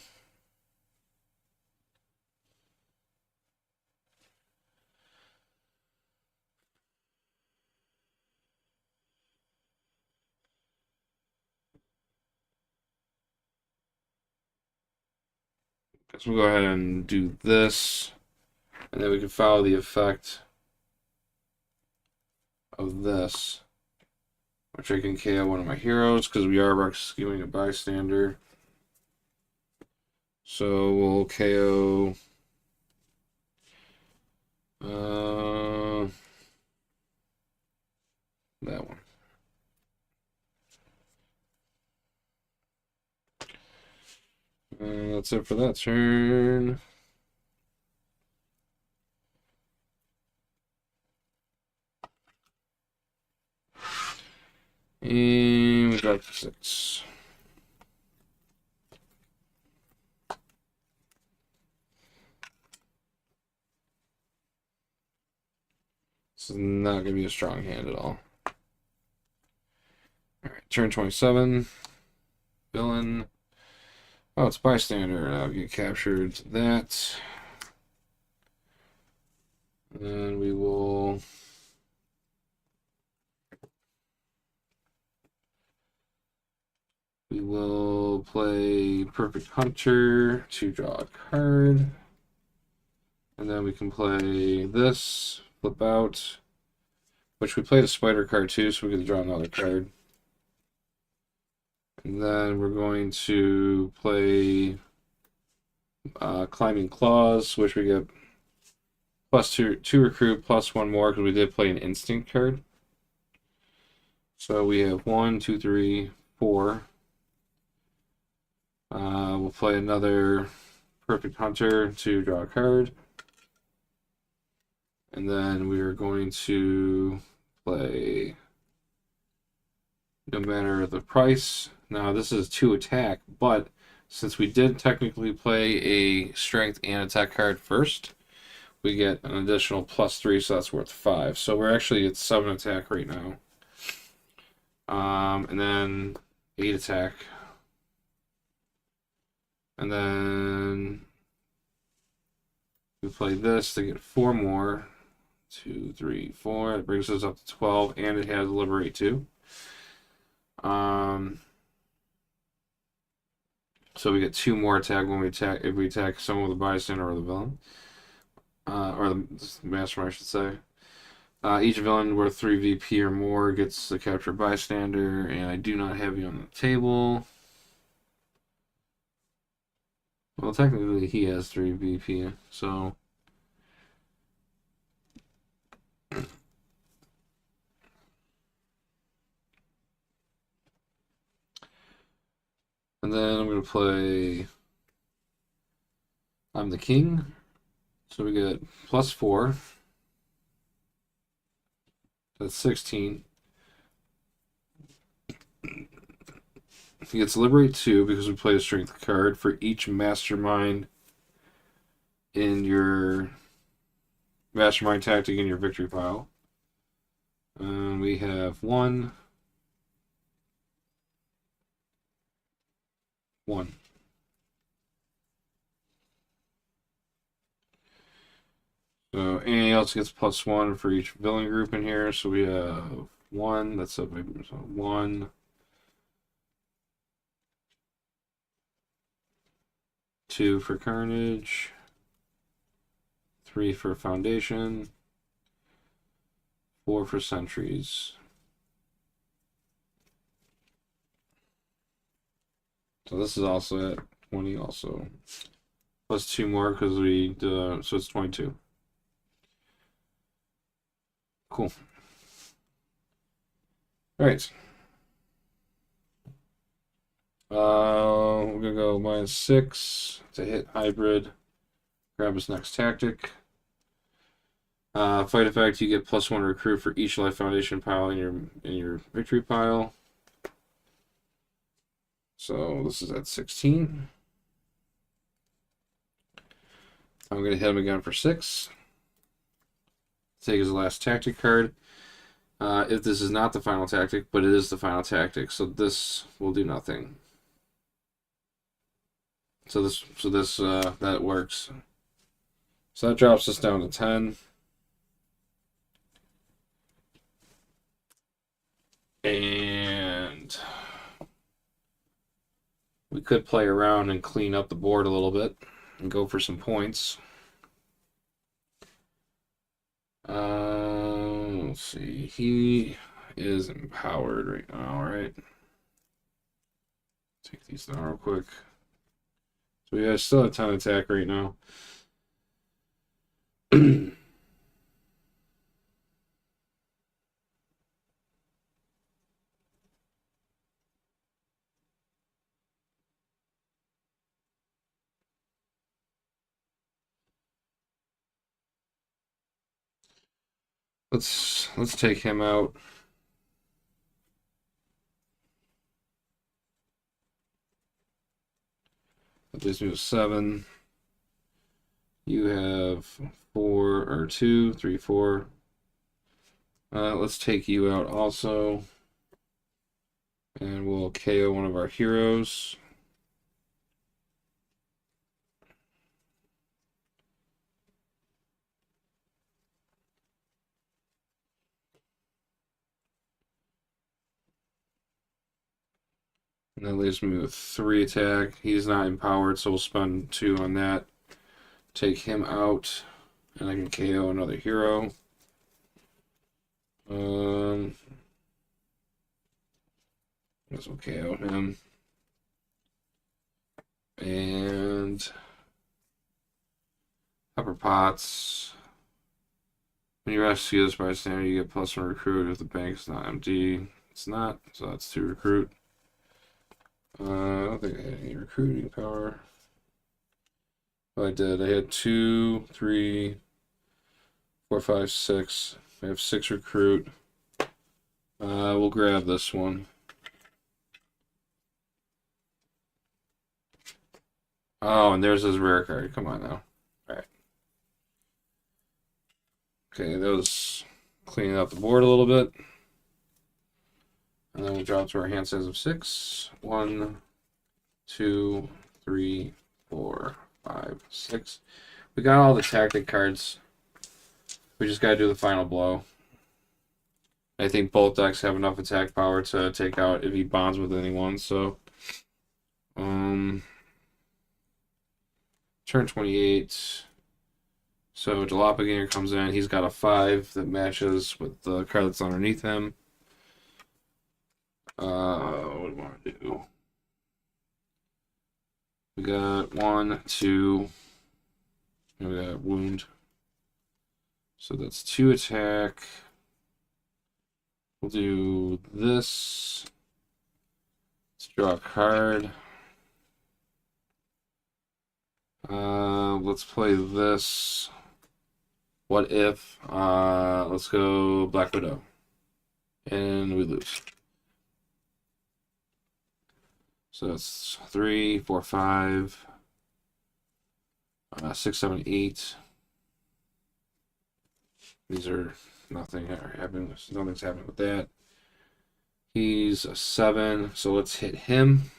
guess we'll go ahead and do this. And then we can follow the effect of this, which I can KO one of my heroes because we are rescuing a bystander. So we'll KO that one. And that's it for that turn. And we drop to 6. This is not going to be a strong hand at all. Alright, turn 27. Villain. Oh, it's bystander. I'll get captured. That. And we will. We will play Perfect Hunter to draw a card. And then we can play this, flip out, which we played a spider card too, so we can draw another card. And then we're going to play Climbing Claws, which we get +2 recruit, +1 more, because we did play an instinct card. So we have 1, 2, 3, 4. We'll play another Perfect Hunter to draw a card. And then we are going to play No Matter the Price. Now this is 2 attack, but since we did technically play a strength and attack card first, we get an additional +3, so that's worth 5. So we're actually at 7 attack right now. And then 8 attack. And then we play this to get 4 more. 2, 3, 4. It brings us up to 12, and it has Liberate too. So we get 2 more attack when we attack if we attack someone with a bystander or the villain, or the mastermind, I should say. Each villain worth 3 VP or more gets the capture bystander, and I do not have you on the table. Well, technically he has 3 VP, so. And then I'm going to play I'm the King. So we get +4. That's 16. He gets Liberate 2 because we play a strength card for each mastermind in your mastermind tactic in your victory pile. And we have 1. So anything else gets +1 for each villain group in here. So we have 1. That's a 1. 2 for Carnage. 3 for Foundation. 4 for Sentries. So this is also at 20 also. +2 more because we did, so it's 22. Cool. Alright. We're gonna go -6 to hit hybrid. Grab his next tactic. Fight effect, you get +1 recruit for each life foundation pile in your victory pile. So this is at 16. I'm going to hit him again for 6. Take his last tactic card. If this is not the final tactic, but it is the final tactic, so this will do nothing. So this that works. So that drops us down to 10. And we could play around and clean up the board a little bit and go for some points. Let's see. He is empowered right now, right? Take these down real quick. So yeah, still a 10 attack right now. Let's take him out. This is 7. You have 4 or 2, 3, 4. Let's take you out also. And we'll KO one of our heroes. And that leaves me with 3 attack. He's not empowered, so we'll spend 2 on that. Take him out, and I can KO another hero. Guess we'll KO him. And Pepper Potts. When you rescue this bystander, you get +1 recruit if the bank is not empty. It's not, so that's 2 recruit. I don't think I had any recruiting power. Oh, I did. I had 2, 3, 4, 5, 6. I have 6 recruit. We'll grab this one. Oh, and there's his rare card. Come on now. Alright. Okay, those cleaning up the board a little bit. And then we'll drop to our hand size of 6. 1, 2, 3, 4, 5, 6. We got all the tactic cards. We just gotta do the final blow. I think both decks have enough attack power to take out if he bonds with anyone, so turn 28. So Jalopagator comes in, he's got a 5 that matches with the card that's underneath him. What do we want to do? We got 1, 2. We got wound. So that's 2 attack. We'll do this. Let's draw a card. Let's play this. What if? Let's go Black Widow. And we lose. So that's 3, 4, 5, 6, 7, 8. These are nothing happening. Nothing's happening with that. He's a 7, so let's hit him.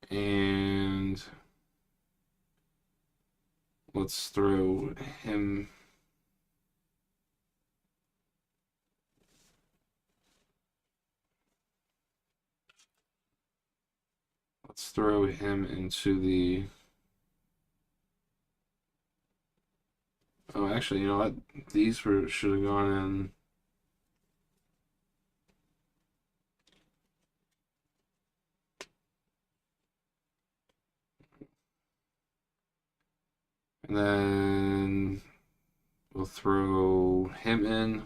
And let's throw him. Let's throw him into the. Oh, actually, you know what? These should have gone in. And then we'll throw him in.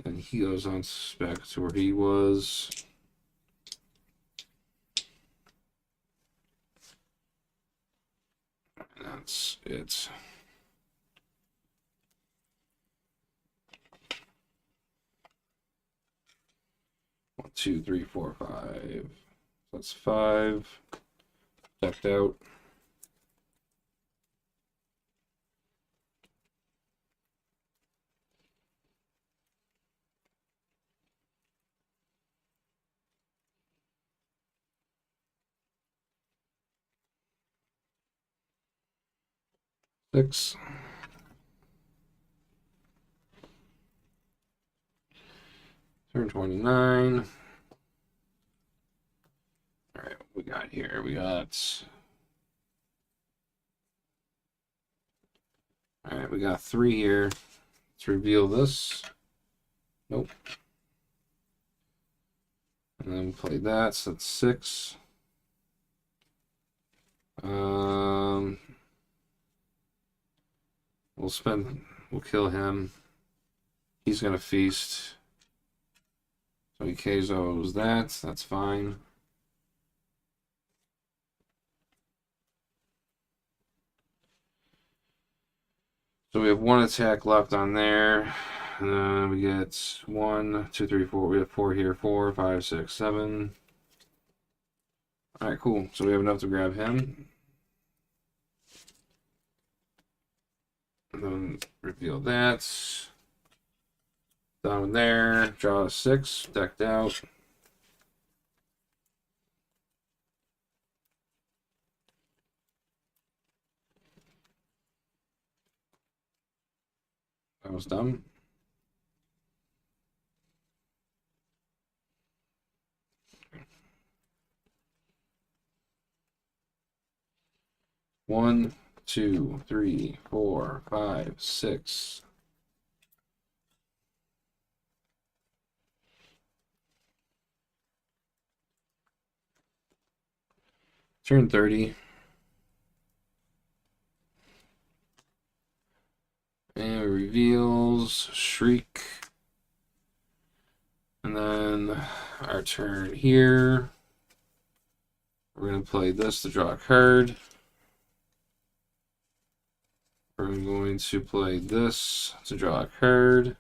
And he goes on back to where he was. And that's it. 2, 3, 4, 5. That's 5. Decked out. Six. Turn 29. All right, what we got here? We got. All right, we got 3 here. Let's reveal this. Nope. And then play that. So that's 6. We'll kill him. He's gonna feast. So he KOs that. That's fine. So we have 1 attack left on there. We get 1, 2, 3, 4. We have 4 here. 4, 5, 6, 7. All right, cool. So we have enough to grab him. And then reveal that. Down there. Draw a 6. Decked out. That was dumb. One, 2, 3, 4, 5, 6. Turn 30. And reveals Shriek. And then our turn here. We're going to play this to draw a card. We're going to play this to draw a card.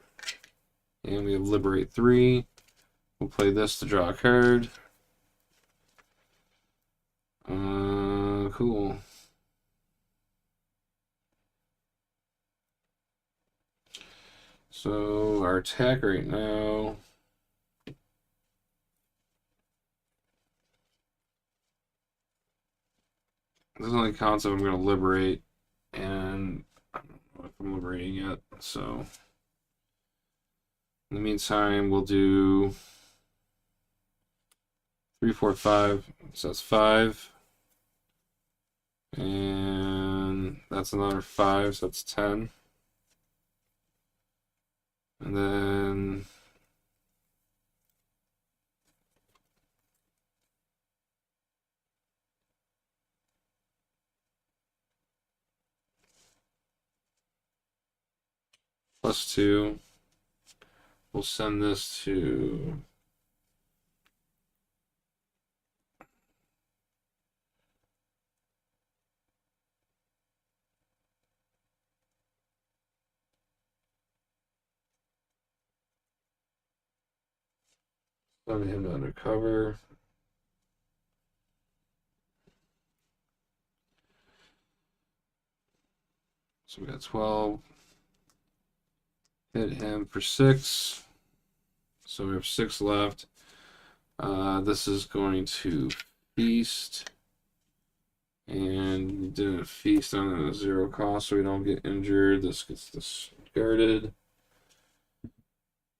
And we have Liberate 3. We'll play this to draw a card. Cool. So our attack right now. This only counts if I'm going to liberate, and I don't know if I'm liberating yet. So in the meantime, we'll do 3, 4, 5. So that's 5. And that's another 5, so that's 10. And then +2. We'll send this to send him to undercover. So we got 12. Hit him for 6. So we have 6 left. This is going to feast. And didn't feast on a 0 cost, so we don't get injured. This gets discarded.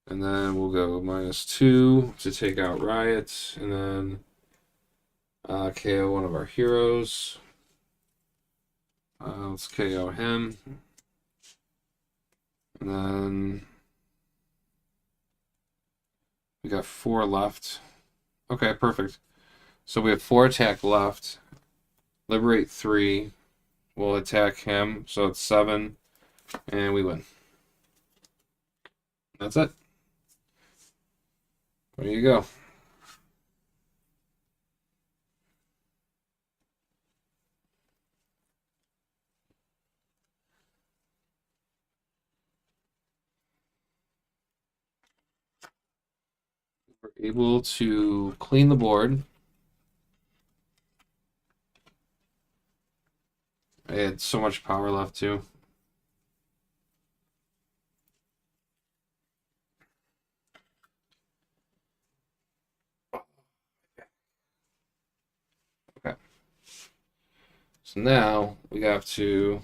And then we'll go -2 to take out Riot. And then KO one of our heroes. Let's KO him. And then we got 4 left. Okay, perfect. So we have 4 attack left. Liberate 3. We'll attack him. So it's 7. And we win. That's it. There you go. We're able to clean the board. I had so much power left too. Okay. So now we have to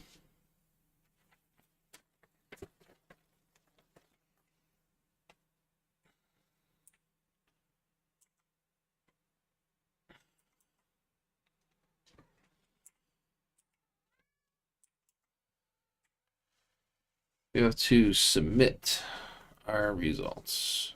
submit our results.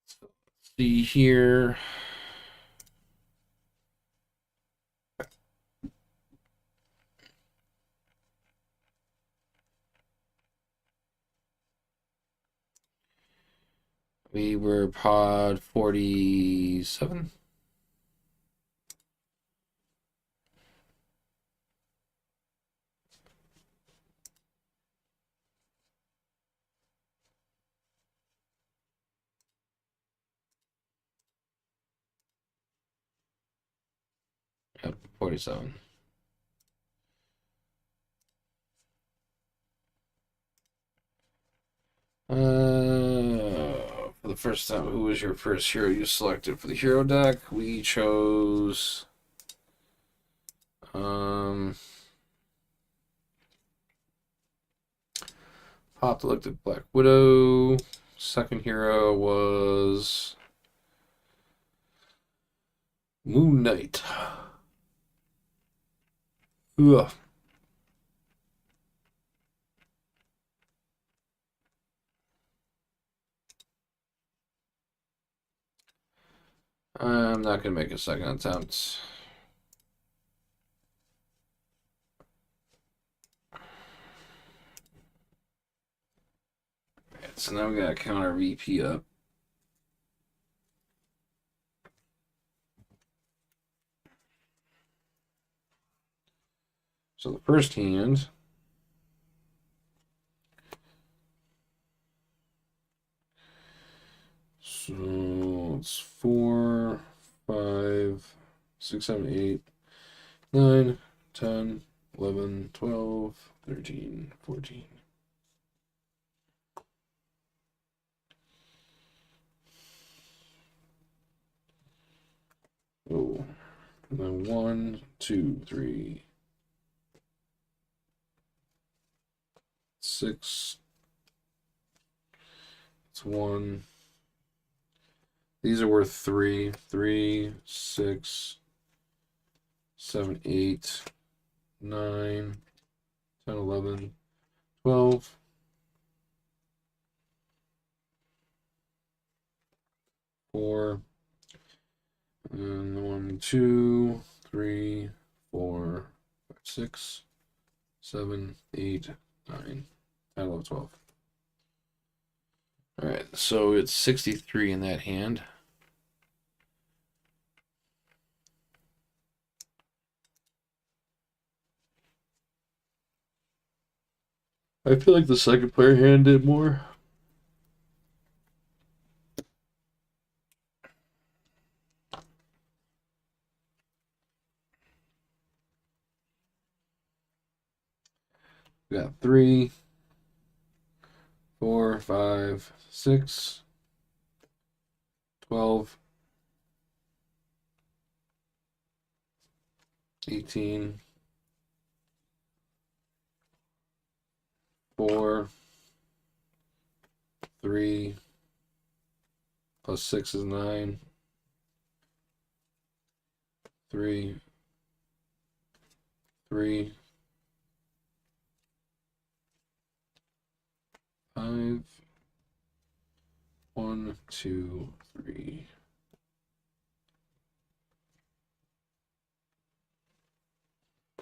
So let's see here. We were pod 47. Yep, 47. For the first time, who was your first hero you selected for the hero deck? We chose Pop looked at Black Widow. Second hero was Moon Knight. Ugh. I'm not gonna make a second attempt. Alright, so now we gotta count our VP up. So the first hand. So it's 4, 5, 6, 7, 8, 9, 10, 11, 12, 13, 14. Oh, and then 1, 2, 3, 6. It's 1. These are worth 3, 3, 6, 7, 8, 9, 10, 11, 12. 4. And 1, 2, 3, 4, 5, 6, 7, 8, 9, 10, 11, 12. All right, so it's 63 in that hand. I feel like the second player hand did more. We got 3, 4, 5, 6, 12, 18, 4, 3, plus 6 is 9, 3, 3, 5, 1, 2, 3.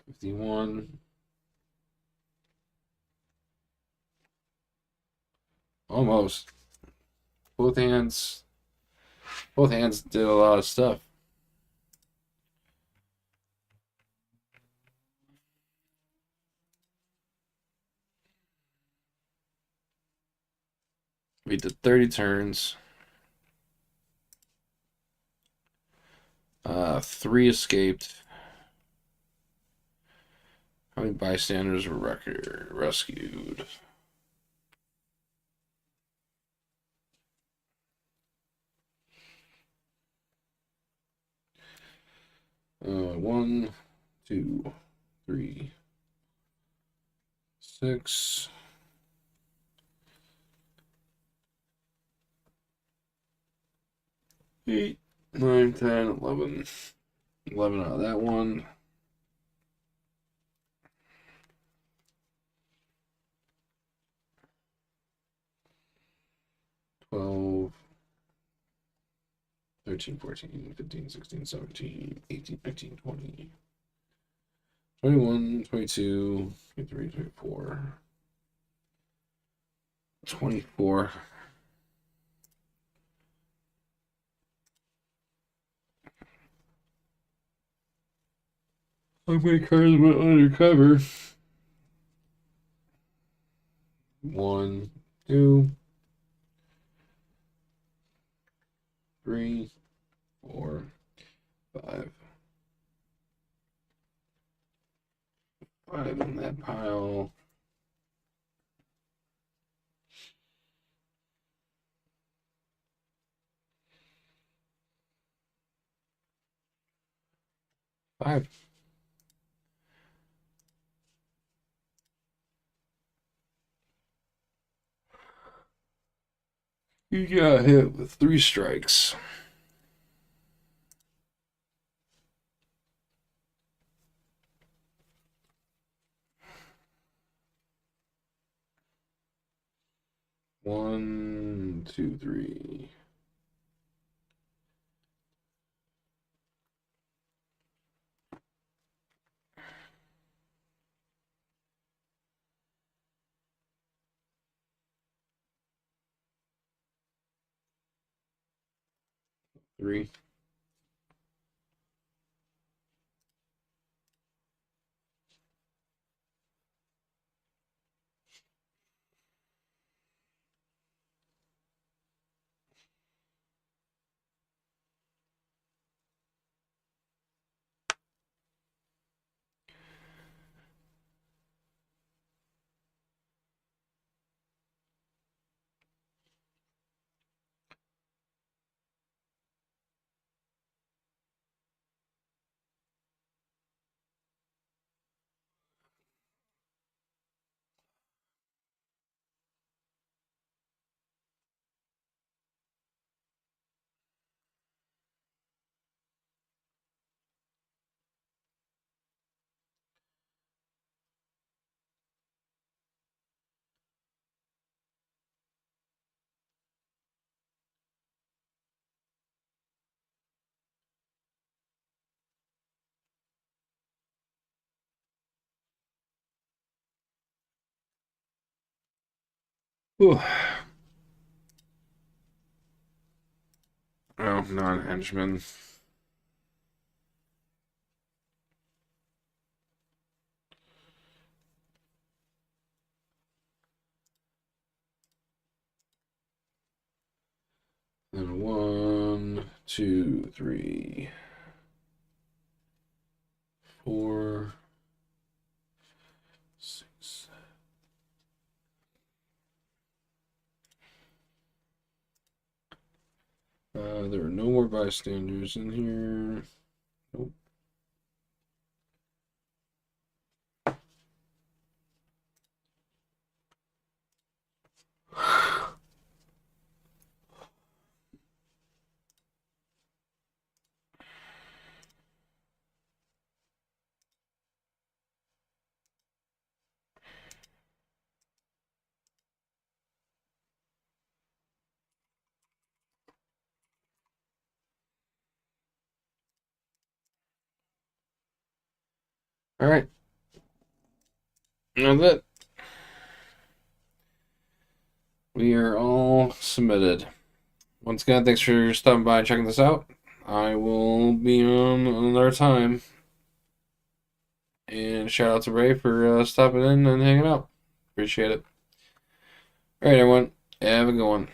51. Almost. Both hands Both hands did a lot of stuff. We did 30 turns. 3 escaped. How many bystanders were rescued? One, 2, 3, 6. 8, 9, 10, 11. 11 out of that one. 12, 13, 14, 15, 16, 17, 18, 19, 20, 21, 22, 23, 24, 24. How many cards went undercover? 1, 2, 3, 4, 5. 5 in that pile. Five. You got hit with 3 strikes. One, two, three. Three. Whew. Oh, non-henchman. And 1, 2, 3, 4, 6. There are no more bystanders in here. Nope. All right. Now that we are all submitted. once again, thanks for stopping by and checking this out. I will be on another time. And shout out to Ray for stopping in and hanging out. Appreciate it. All right, everyone. Have a good one.